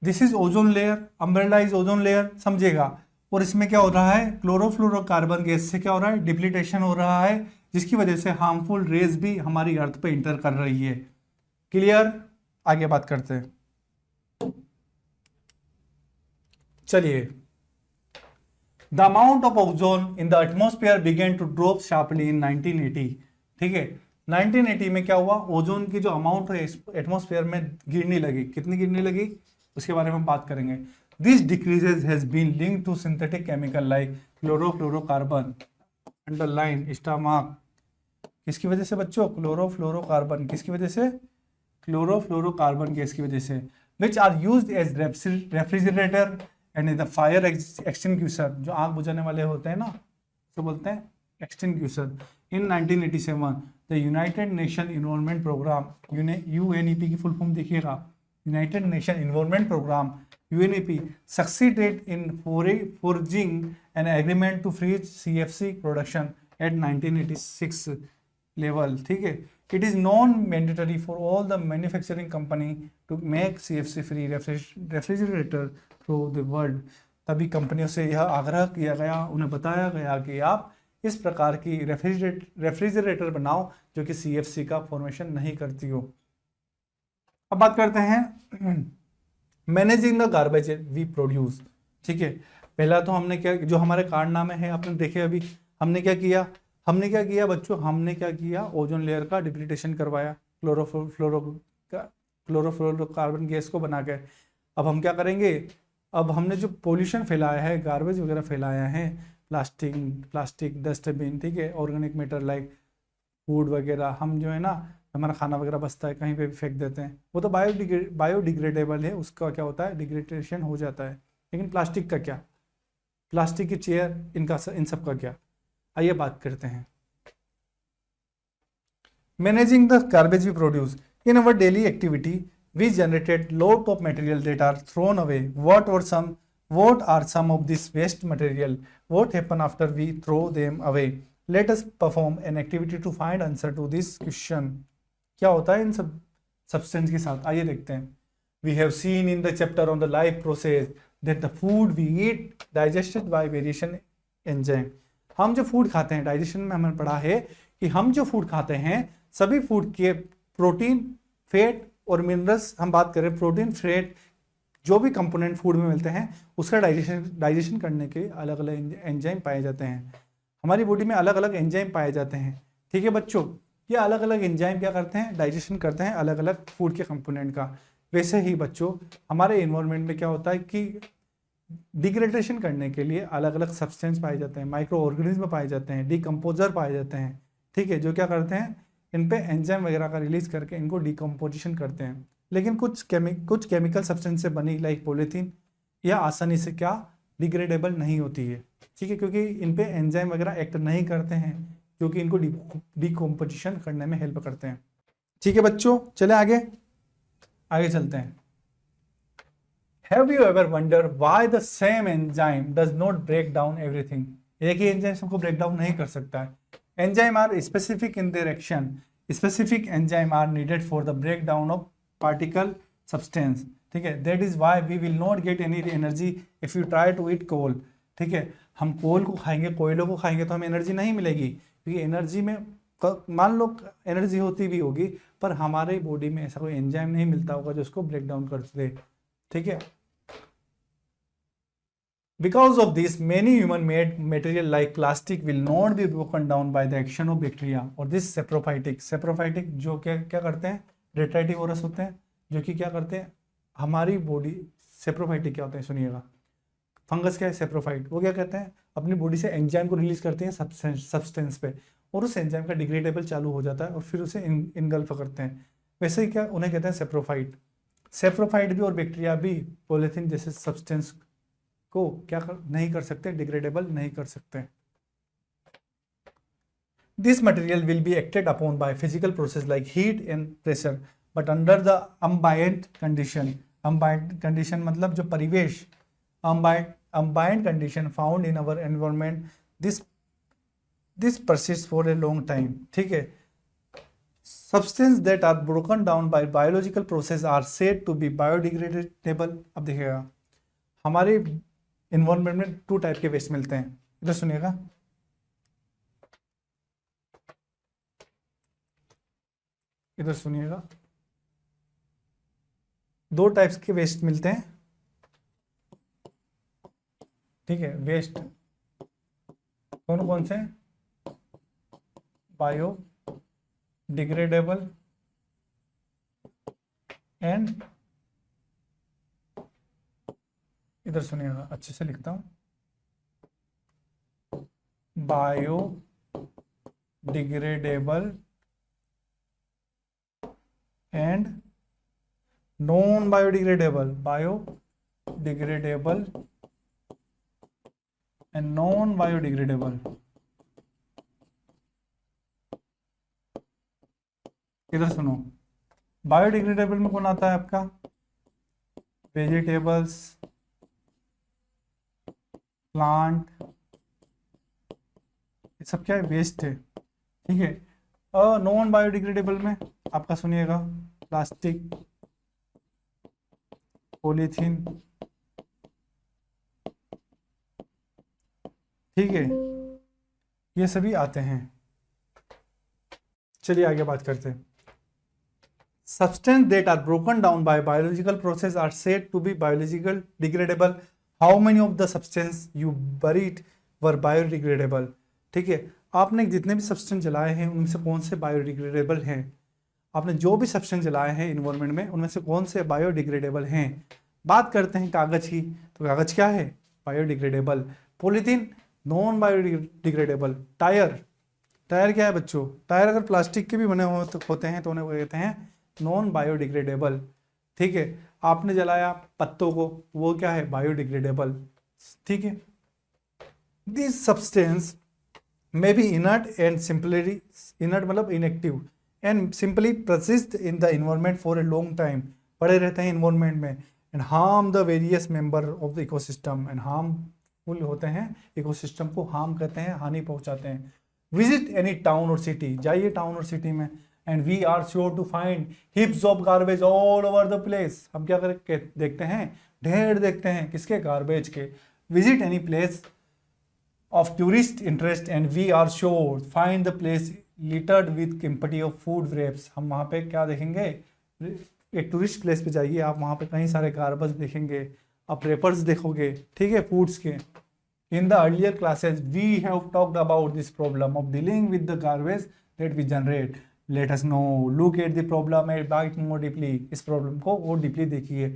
This is ozone layer, umbrella is ozone layer, समझेगा. और इसमें क्या हो रहा है? क्लोरोफ्लोरोकार्बन गैस से क्या हो रहा है? डिप्लीटेशन हो रहा है, जिसकी वजह से हार्मफुल रेज भी हमारी अर्थ पे इंटर कर रही है. क्लियर? आगे बात करते हैं. चलिए, the amount of ozone in the atmosphere begin to drop sharply in 1980. ठीक है, 1980 में क्या हुआ? ओजोन की जो अमाउंट है एटमॉस्फेयर में गिरने लगी. कितनी गिरने लगी? उसके बारे में हम बात करेंगे. This decreases has been linked to synthetic chemical like chlorofluorocarbon. Underline star mark. किसकी वजह से बच्चों? क्लोरोफ्लोरोकार्बन. किसकी वजह से? क्लोरोफ्लोरोकार्बन गैस की वजह से. Which are used as refrigerator and the fire extinguisher. जो आग बुझाने वाले होते हैं ना, तो बोलते हैं extinguisher. In 1987, the United Nations Environment Program, UNEP की फुल फॉर्म देखिएगा, United Nations Environment Program UNEP succeeded in forging an agreement to freeze CFC production at 1986 level. ठीक है, it is non-mandatory for all the manufacturing company to make CFC free refrigerator through the world. तभी कंपनियों से यह आग्रह किया गया, उन्हें बताया गया कि आप इस प्रकार की रेफ्रिजरेटर बनाओ जो कि CFC का फॉर्मेशन नहीं करती हो। अब बात करते हैं managing the garbage we produce. ठीक है, पहला तो हमने क्या, जो हमारे कारनामे हैं आपने देखे अभी, हमने क्या किया बच्चों, हमने क्या किया, ओजोन लेयर का डिप्लीटेशन करवाया क्लोरोफ्लोरोकार्बन गैस को बनाकर। अब हम क्या करेंगे, अब हमने जो पोल्यूशन फैलाया है, गार्बेज वगैरह फैलाया है, प्लास्टिक डस्टबिन, ठीक है, ऑर्गेनिक मैटर लाइक फूड वगैरह, हम जो है ना, हमारा खाना वगैरह बचता है कहीं पे भी फेंक देते हैं, वो तो बायोडिग्रेडेबल है, उसका क्या होता है, डिग्रेडेशन हो जाता है। लेकिन प्लास्टिक का क्या, प्लास्टिक की चेयर, इन सब का क्या, आइए बात करते हैं। Managing the garbage we produce in our daily activity, we generated lot of material that are thrown away. What are some of this waste material? What happen after we throw them away? Let us perform an activity to find answer to this question. क्या होता है इन सब सब्सटेंस के साथ, आइए देखते हैं। We have seen in the chapter on the life process that the food we eat digested by variation enzyme. हम जो फूड खाते हैं, डाइजेशन में हमने पढ़ा है कि हम जो फूड खाते हैं, सभी फूड के प्रोटीन, फैट और मिनरल्स, हम बात करें प्रोटीन, फैट, जो भी कंपोनेंट फूड में मिलते हैं, उसका डाइजेशन करने के अलग अलग एंजाइम पाए जाते हैं। हमारी बॉडी में अलग अलग एंजाइम पाए जाते हैं। ठीक है बच्चों, ये अलग अलग एंजाइम क्या करते हैं, डाइजेशन करते हैं अलग अलग फूड के कंपोनेंट का। वैसे ही बच्चों हमारे इन्वायरमेंट में क्या होता है कि डिग्रेडेशन करने के लिए अलग अलग सब्सटेंस पाए जाते हैं, माइक्रो ऑर्गेनिज्म पाए जाते हैं, डिकम्पोजर पाए जाते हैं। ठीक है, जो क्या करते हैं, इन पे एंजाइम वगैरह का रिलीज करके इनको डिकम्पोजिशन करते हैं। लेकिन कुछ केमिकल सब्सटेंस से बनी लाइक पॉलीथीन, यह आसानी से क्या डिग्रेडेबल नहीं होती है। ठीक है, क्योंकि इन पे एंजाइम वगैरह एक्ट नहीं करते हैं, क्योंकि इनको डिकम्पोजिशन करने में हेल्प करते हैं। ठीक है बच्चों, चले आगे चलते हैं। Have you ever wondered why the same enzyme does not break down everything? एक ही एंजाइम सबको ब्रेक डाउन नहीं कर सकता है। Enzyme are specific in their action. Specific enzyme are needed for the breakdown of particle substance. ठीक है, that is why we will not get any energy if you try to eat coal. ठीक है, हम कोल को खाएंगे, कोयलों को खाएंगे तो हमें एनर्जी नहीं मिलेगी, क्योंकि एनर्जी में मान लो एनर्जी होती भी होगी, पर हमारे बॉडी में ऐसा कोई एंजाइम नहीं मिलता होगा जो उसको ब्रेक डाउन कर दे। ठीक है, because of this many human made material like plastic will not be broken down by the action of bacteria or this saprophytic जो क्या करते हैं, रेट्राइटिवोरस होते हैं, जो कि क्या करते हैं हमारी बॉडी, सेप्रोफाइटिक क्या होते हैं सुनिएगा, फंगस क्या है, सेप्रोफाइट, वो क्या कहते हैं अपनी बॉडी से एंजाइम को रिलीज करते हैं सब्सटेंस पे, और उस एंजाइम का डिग्रेडेबल चालू हो जाता है और फिर उसे इनगल्फ करते हैं। वैसे ही क्या उन्हें कहते हैं सेप्रोफाइट भी और बैक्टीरिया भी पॉलीथीन जैसे सब्सटेंस को नहीं कर सकते, डिग्रेडेबल नहीं कर सकते। This material will be acted upon by physical process like heat and pressure, but under the ambient condition. Ambient condition मतलब जो परिवेश, ambient condition found in our environment, this persists for a long time. ठीक है, substance that are broken down by biological process are said to be biodegradable. अब देखिएगा हमारे इन्वायरमेंट में 2 टाइप के वेस्ट मिलते हैं, इधर सुनिएगा, इधर सुनिएगा, 2 टाइप्स के वेस्ट मिलते हैं। ठीक है, वेस्ट कौन कौन से, बायो डिग्रेडेबल एंड, इधर सुनिएगा अच्छे से लिखता हूं, bio degradable and non biodegradable, biodegradable and non biodegradable. इधर सुनो, बायोडिग्रेडेबल में कौन आता है आपका, वेजिटेबल्स, प्लांट, ये सब क्या है, वेस्ट है। ठीक है, और नॉन बायोडिग्रेडेबल में आपका सुनिएगा प्लास्टिक, पॉलीथीन। ठीक है, ये सभी आते हैं। चलिए आगे बात करते हैं। Substances that are broken down by biological process are said to be biological degradable. How many of the substances you buried were biodegradable? ठीक है, आपने जितने भी सब्सटेंस जलाए हैं उनमें से कौन से बायोडिग्रेडेबल हैं? आपने जो भी सब्सटेंस जलाए हैं इन्वायरमेंट में उनमें से कौन से बायोडिग्रेडेबल हैं? बात करते हैं कागज की, तो कागज क्या है? Biodegradable. Polythene non biodegradable. Tyre, tyre क्या है बच्चों? टायर अगर प्लास्टिक के भी बने होते हैं तो उन्हें कहते हैं नॉन बायोडिग्रेडेबल। ठीक है, आपने जलाया पत्तों को, वो क्या है? बायोडिग्रेडेबल। ठीक है, this substance may be inert and simply, inert मतलब inactive, and simply persist in the environment for a long time, पड़े रहते हैं इन्वायरमेंट में, and harm the various member of the ecosystem, and harmful होते हैं, इकोसिस्टम को हार्म करते हैं, हानि पहुंचाते हैं। विजिट एनी टाउन और सिटी, जाइए टाउन और सिटी में, and we are sure to find heaps of garbage all over the place. हम क्या करके देखते हैं? ढेर देखते हैं, किसके? गार्बेज के। Visit any place of tourist interest and we are sure find the place littered with empty of food waste. हम वहाँ पे क्या देखेंगे? एक टूरिस्ट प्लेस पे जाइए आप, वहाँ पे कई सारे गार्बेज देखेंगे, आप रेपर्स देखोगे, ठीक है, फूड्स के। In the earlier classes, we have talked about this problem of dealing with the garbage that we generate. Let us know. Look at the problem and bite more deeply. इस problem को और deeply देखिए.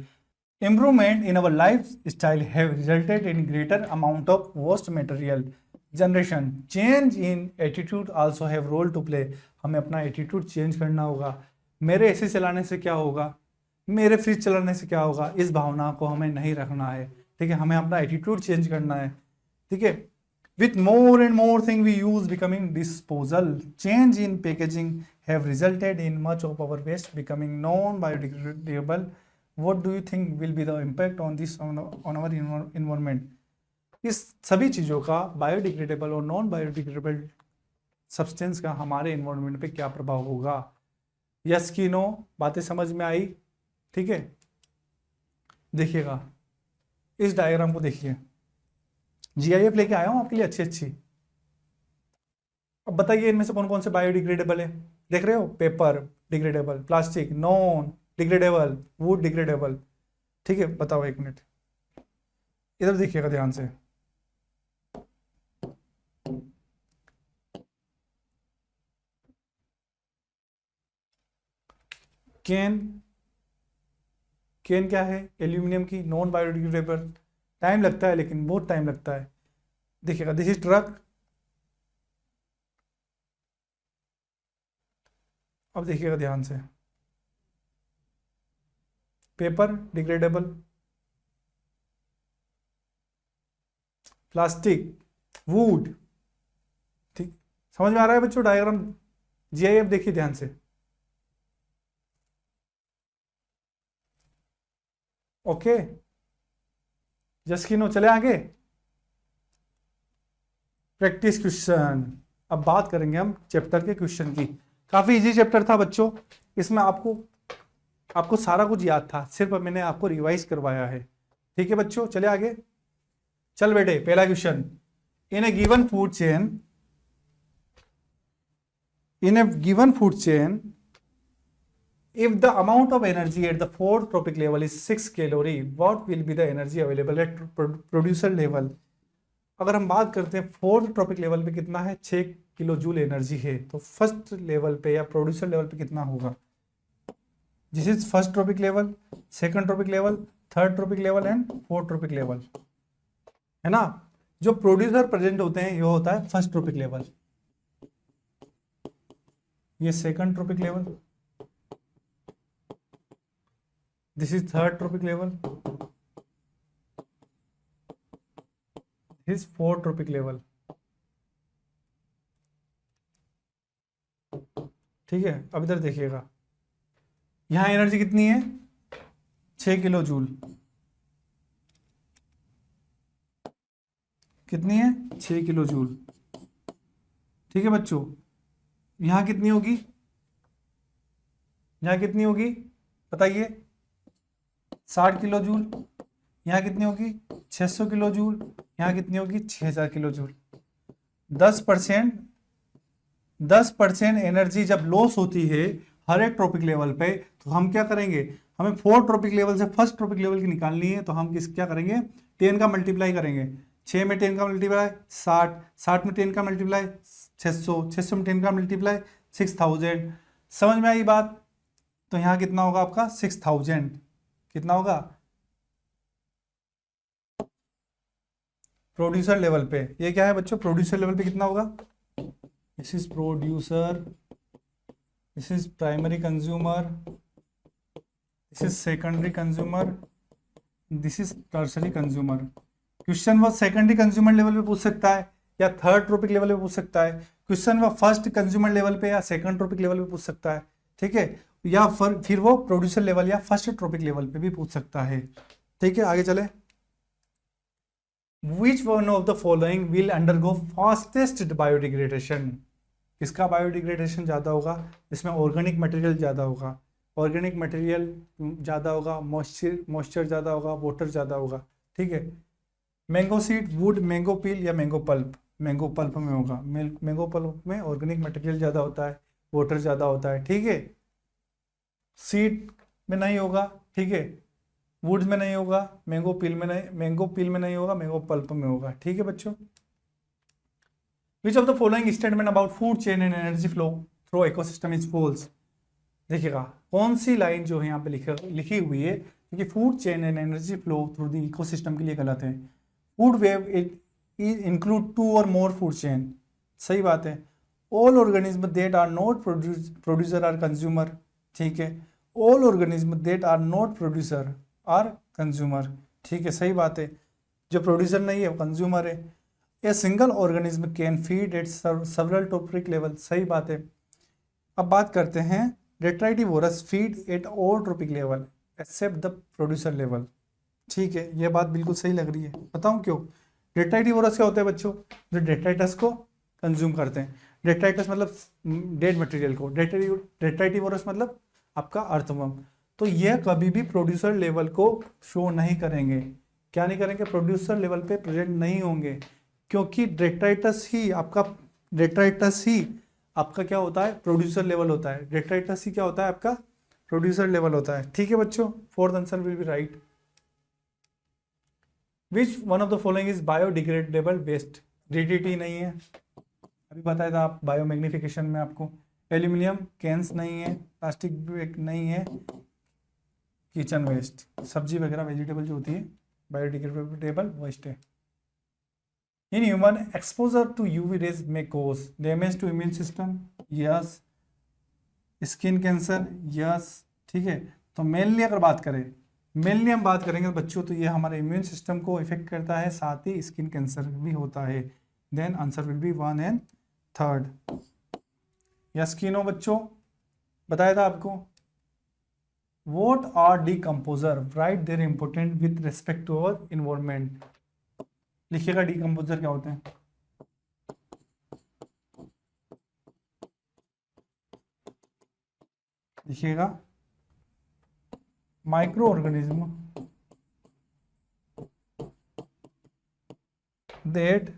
Improvement in our lifestyle have resulted in greater amount of waste material generation. Change in attitude also have role to play. हमें अपना attitude change करना होगा. मेरे AC चलाने से क्या होगा? मेरे फ्रिज चलाने से क्या होगा? इस भावना को हमें नहीं रखना है। ठीक है, हमें अपना attitude change करना है। ठीक है, with more and more thing we use becoming disposal, change in packaging have resulted in much of our waste becoming non-biodegradable. What do you think will be the impact on this on our environment? इस सभी चीज़ों का बायोडिग्रेडेबल और नॉन बायोडिग्रेडेबल सब्सटेंस का हमारे इन्वायरमेंट पे क्या प्रभाव होगा? यस कि नो? बातें समझ में आई? ठीक है, देखिएगा इस डायग्राम को, देखिए जीआईएफ लेके आया हूं आपके लिए अच्छी अच्छी। अब बताइए इनमें से कौन कौन से बायोडिग्रेडेबल है? देख रहे हो? Paper degradable, plastic non degradable, would degradable. ठीक है, बताओ एक मिनट, इधर देखिएगा ध्यान से। कैन, कैन क्या है? एल्यूमिनियम की, नॉन बायोडिग्रेडेबल। टाइम लगता है, लेकिन बहुत टाइम लगता है। देखिएगा, दिस इज ट्रक। अब देखिएगा ध्यान से, पेपर डिग्रेडेबल, प्लास्टिक, वुड। ठीक, समझ में आ रहा है बच्चों डायग्राम? जीआईएफ देखिए ध्यान से। ओके, जस्ट की नो। चले आगे, प्रैक्टिस क्वेश्चन। अब बात करेंगे हम चैप्टर के क्वेश्चन की। काफी इजी चैप्टर था बच्चों, इसमें आपको सारा कुछ याद था, सिर्फ मैंने आपको रिवाइज करवाया है। ठीक है बच्चों, चले आगे। चल बेटे, पहला question. In A given food chain, in a given food chain, if the amount of energy at the fourth tropic level is 6 calorie, what will be the energy available at producer level? अगर हम बात करते हैं फोर्थ ट्रॉपिक लेवल पे कितना है? 6 किलो जूल एनर्जी है, तो फर्स्ट लेवल पे या प्रोड्यूसर लेवल पे कितना होगा? This is first trophic level, second trophic level, third trophic level and fourth trophic level, है ना? जो प्रोड्यूसर प्रेजेंट होते हैं ये होता है फर्स्ट ट्रॉपिक लेवल, ये second tropic level, this is third trophic level, this fourth trophic level. ठीक है, अब इधर देखिएगा, यहां एनर्जी कितनी है? 6 किलो जूल। कितनी है? 6 किलो जूल। ठीक है बच्चों, यहां कितनी होगी? यहां कितनी होगी बताइए? 60 किलो जूल। यहां कितनी होगी? 600 किलो जूल। यहां कितनी होगी? 6000 किलो जूल। 10% 10% एनर्जी जब लॉस होती है हर एक ट्रॉपिक लेवल पे, तो हम क्या करेंगे, हमें 4 ट्रॉपिक लेवल से फर्स्ट ट्रॉपिक लेवल की निकालनी है, तो हम क्या करेंगे, 10 का मल्टीप्लाई करेंगे, 6 में 10 का मल्टीप्लाई 60, 60 में 10 का मल्टीप्लाई 600, 600 में 10 का मल्टीप्लाई 6000। समझ में आई बात? तो यहाँ कितना होगा आपका 6000, कितना होगा प्रोड्यूसर लेवल पे। ये क्या है बच्चों, प्रोड्यूसर लेवल पे कितना होगा, this is producer, this is primary consumer, this is secondary consumer, this is tertiary consumer. Question वो सेकेंडरी कंज्यूमर लेवल पे पूछ सकता है या थर्ड ट्रॉपिक लेवल पे पूछ सकता है, क्वेश्चन वो फर्स्ट कंज्यूमर लेवल पे या सेकंड ट्रॉपिक लेवल पे पूछ सकता है, ठीक है, या फिर वो प्रोड्यूसर लेवल या फर्स्ट ट्रॉपिक लेवल पे भी पूछ सकता है, ठीक है। आगे चले, Which one of the following will undergo fastest biodegradation? किसका बायोडिग्रेडेशन ज़्यादा होगा, इसमें ऑर्गेनिक मटेरियल ज़्यादा होगा, ऑर्गेनिक मटेरियल ज़्यादा होगा, मॉइस्चर ज़्यादा होगा, वाटर ज़्यादा होगा, ठीक है। मैंगो सीड, वुड, मैंगो पील या मैंगो पल्प, मैंगो पल्प में होगा, मैंगो पल्प में ऑर्गेनिक मटेरियल ज़्यादा होता है, वाटर ज़्यादा होता है, ठीक है। सीड में नहीं होगा, ठीक है, वुड्स में नहीं होगा, मैंगो पील में नहीं होगा, मैंगो पल्प में होगा, ठीक है बच्चों। Which of the following statement about food chain and energy flow through ecosystem is false? देखिएगा कौन सी लाइन जो है यहाँ पे लिखी हुई है, क्योंकि food chain and energy flow through the ecosystem के लिए गलत है। फूड वेव इट इंक्लूड 2 और मोर फूड चेन, सही बात है। All organism that are not producer are consumer, ठीक है। All organism that are not producer are consumer, ठीक है, सही बात है। जो प्रोड्यूसर नहीं है वो कंज्यूमर है। A single organism can feed at several trophic level, सही बात है। अब बात करते हैं detritivores feed at all trophic level except the producer level, ठीक है, ये बात बिल्कुल सही लग रही है। बताऊं क्यों? डेट्राइटिवोरस क्या होता है बच्चों, जो डेट्राइटस को कंज्यूम करते हैं। डेट्राइटस मतलब डेड मटेरियल को, डेट्राइटिवोरस मतलब आपका अर्थवर्म। तो ये कभी भी प्रोड्यूसर लेवल को शो नहीं करेंगे, क्या नहीं करेंगे, प्रोड्यूसर लेवल पे प्रेजेंट नहीं होंगे, क्योंकि डेट्राइटस ही आपका क्या होता है, प्रोड्यूसर लेवल होता है। डेट्राइटस ही क्या होता है आपका, प्रोड्यूसर लेवल होता है, ठीक है बच्चों। Fourth answer will be right. Which one of the following is biodegradable waste? DDT नहीं है, अभी बताया था आप बायोमैग्निफिकेशन में आपको। एल्यूमिनियम कैंस नहीं है, प्लास्टिक बैग नहीं है, किचन वेस्ट, सब्जी वगैरह वेजिटेबल जो होती है बायोडिग्रेडेबल वेस्ट है। In human exposure to UV rays may cause damage to immune system, yes. Skin cancer, yes, ठीक है। तो मेनली अगर बात करें, मेनली हम बात करेंगे बच्चों, तो ये हमारे इम्यून सिस्टम को इफेक्ट करता है, साथ ही स्किन कैंसर भी होता है। Then answer will be 1 and 3rd। या स्किनो बच्चों बताया था आपको। What are decomposer? Write their important with respect to our environment. लिखिएगा decomposer क्या होते हैं। लिखिएगा माइक्रो ऑर्गेनिज्म that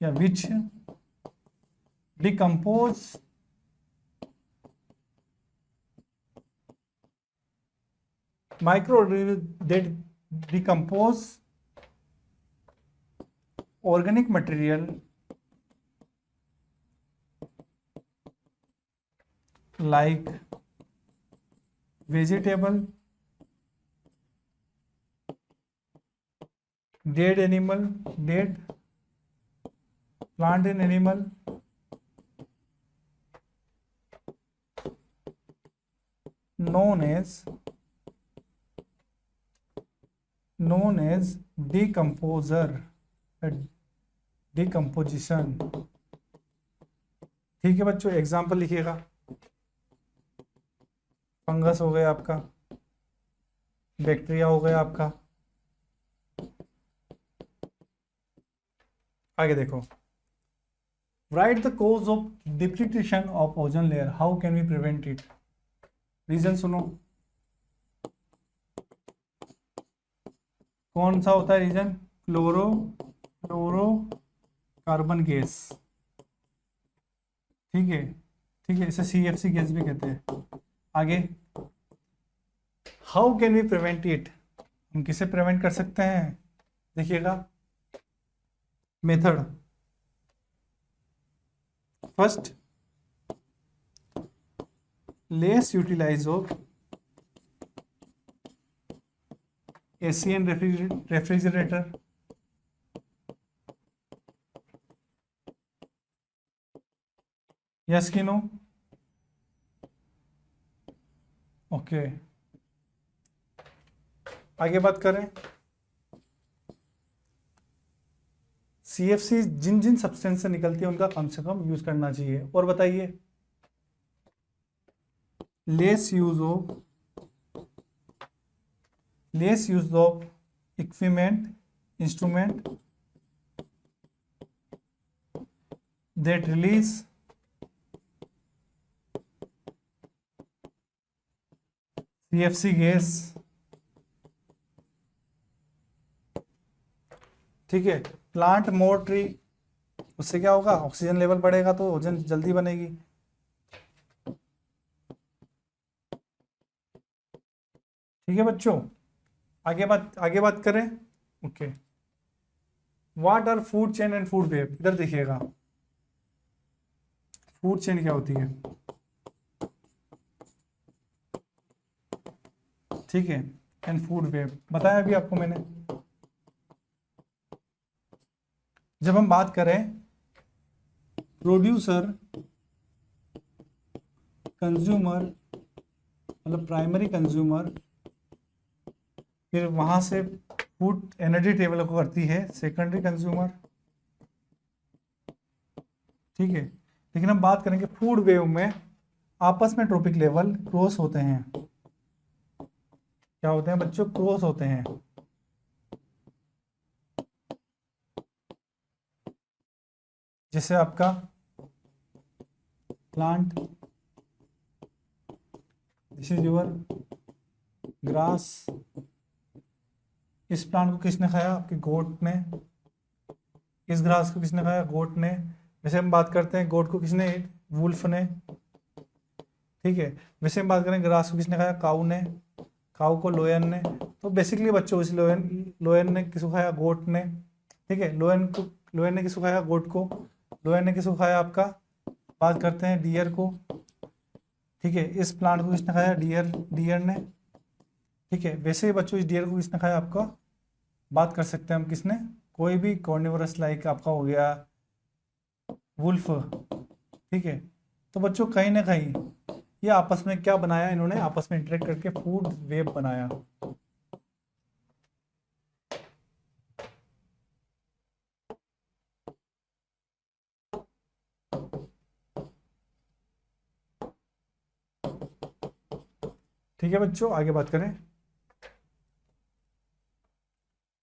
या which decompose microorganisms that decompose organic material like vegetable, dead animal, dead plant and animal, known as decomposer, decomposition, ठीक है बच्चों। एग्जाम्पल लिखिएगा, फंगस हो गया आपका, बैक्टीरिया हो गया आपका। आगे देखो, write the cause of depletion of ozone layer, how can we prevent it? Reason सुनो, कौन सा होता है रीजन? क्लोरो फ्लोरोकार्बन गैस, ठीक है, ठीक है, इसे CFC गैस भी कहते हैं। आगे, how can we prevent it, हम किसे प्रिवेंट कर सकते हैं? देखिएगा method, first less utilize of AC and refrigerator, yes कि नो? ओके, आगे बात करें, CFC जिन जिन सब्सटेंस से निकलती है उनका कम से कम यूज करना चाहिए। और बताइए, less use of equipment instrument that release CFC gas, ठीक है, प्लांट मोर ट्री, उससे क्या होगा, ऑक्सीजन लेवल बढ़ेगा तो ओजोन जल्दी बनेगी। ठीक है बच्चों, आगे बात करें। Okay, what are food chain and food web, इधर देखिएगा, फूड चेन क्या होती है, ठीक है, एंड फूड वेब बताया अभी आपको मैंने। जब हम बात करें प्रोड्यूसर कंज्यूमर, मतलब प्राइमरी कंज्यूमर, फिर वहां से फूड एनर्जी टेबल को करती है सेकेंडरी कंज्यूमर, ठीक है। लेकिन हम बात करेंगे फूड वेव में आपस में ट्रॉपिक लेवल क्रॉस होते हैं, क्या होते हैं बच्चों, क्रॉस होते हैं। जैसे आपका plant, this is your grass, इस प्लांट को किसने खाया, आपके गोट ने, इस ग्रास को किसने खाया, गोट ने। वैसे हम बात करते हैं गोट को किसने, वुल्फ ने, ठीक है। वैसे हम बात करें ग्रास को किसने खाया, काऊ ने, काऊ को लोयन ने। तो बेसिकली बच्चों इस लोयन ने किसको खाया, गोट ने, ठीक है। लोयन ने किसको खाया, गोट को। लोयन ने किसको खाया, आपका बात करते हैं डियर को, ठीक है। इस प्लांट को किसने खाया, डियर ने, ठीक है। वैसे ही बच्चों इस डियर को किसने खाया, आपका बात कर सकते हैं हम किसने, कोई भी कॉर्निवोरस लाइक आपका हो गया वुल्फ, ठीक है। तो बच्चों कहीं ना कहीं ये आपस में क्या बनाया, इन्होंने आपस में इंटरेक्ट करके फूड वेब बनाया। ठीक है बच्चों, आगे बात करें।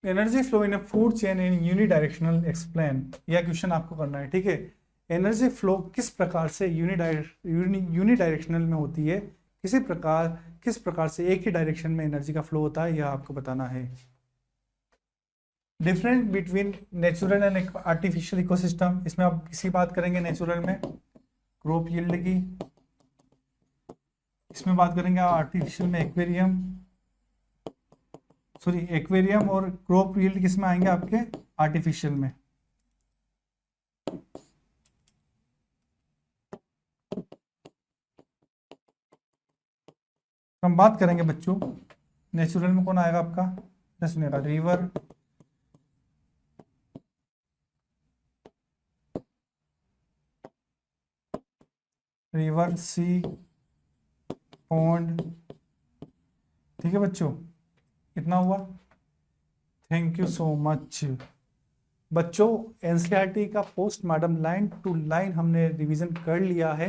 Energy flow in A food chain in unidirectional explain, यह क्वेश्चन आपको करना है, ठीक है। एनर्जी फ्लो किस प्रकार से यूनिडायरेक्शनल में होती है, किस प्रकार से एक ही डायरेक्शन में एनर्जी का फ्लो होता है, यह आपको बताना है। Difference between natural and artificial ecosystem, इसमें आप किसी बात करेंगे नेचुरल में क्रॉप यील्ड की, इसमें बात करेंगे आर्टिफिशियल में एक्वेरियम और क्रॉप यील्ड किस में आएंगे, आपके आर्टिफिशियल में। हम बात करेंगे बच्चों नेचुरल में कौन आएगा आपका, सुनिएगा, रिवर सी पॉन्ड, ठीक है बच्चों, कितना हुआ, थैंक यू सो मच। बच्चों एनसीईआरटी का post modern line to line हमने रिवीजन कर लिया है।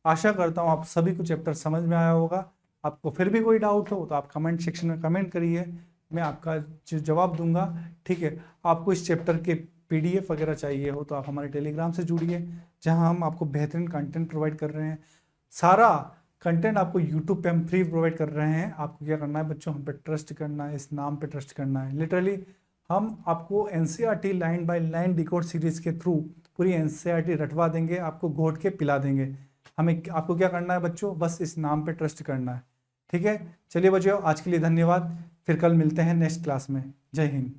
आशा करता हूँ आप सभी को चैप्टर समझ में आया होगा। आपको फिर भी कोई डाउट हो तो आप कमेंट सेक्शन में कमेंट करिए, मैं आपका जवाब दूंगा, ठीक है। आपको इस चैप्टर के PDF वगैरह चाहिए हो तो आप हमारे टेलीग्राम से जुड़िए, जहां हम आपको बेहतरीन कंटेंट प्रोवाइड कर रहे हैं। सारा कंटेंट आपको यूट्यूब पे हम फ्री प्रोवाइड कर रहे हैं। आपको क्या करना है बच्चों, हम पे ट्रस्ट करना है, इस नाम पे ट्रस्ट करना है। लिटरली हम आपको NCERT line by line decode series के थ्रू पूरी एनसीईआरटी रटवा देंगे, आपको घोट के पिला देंगे। हमें आपको क्या करना है बच्चों, बस इस नाम पे ट्रस्ट करना है। ठीक है, चलिए बच्चों आज के लिए धन्यवाद, फिर कल मिलते हैं नेक्स्ट क्लास में। जय हिंद।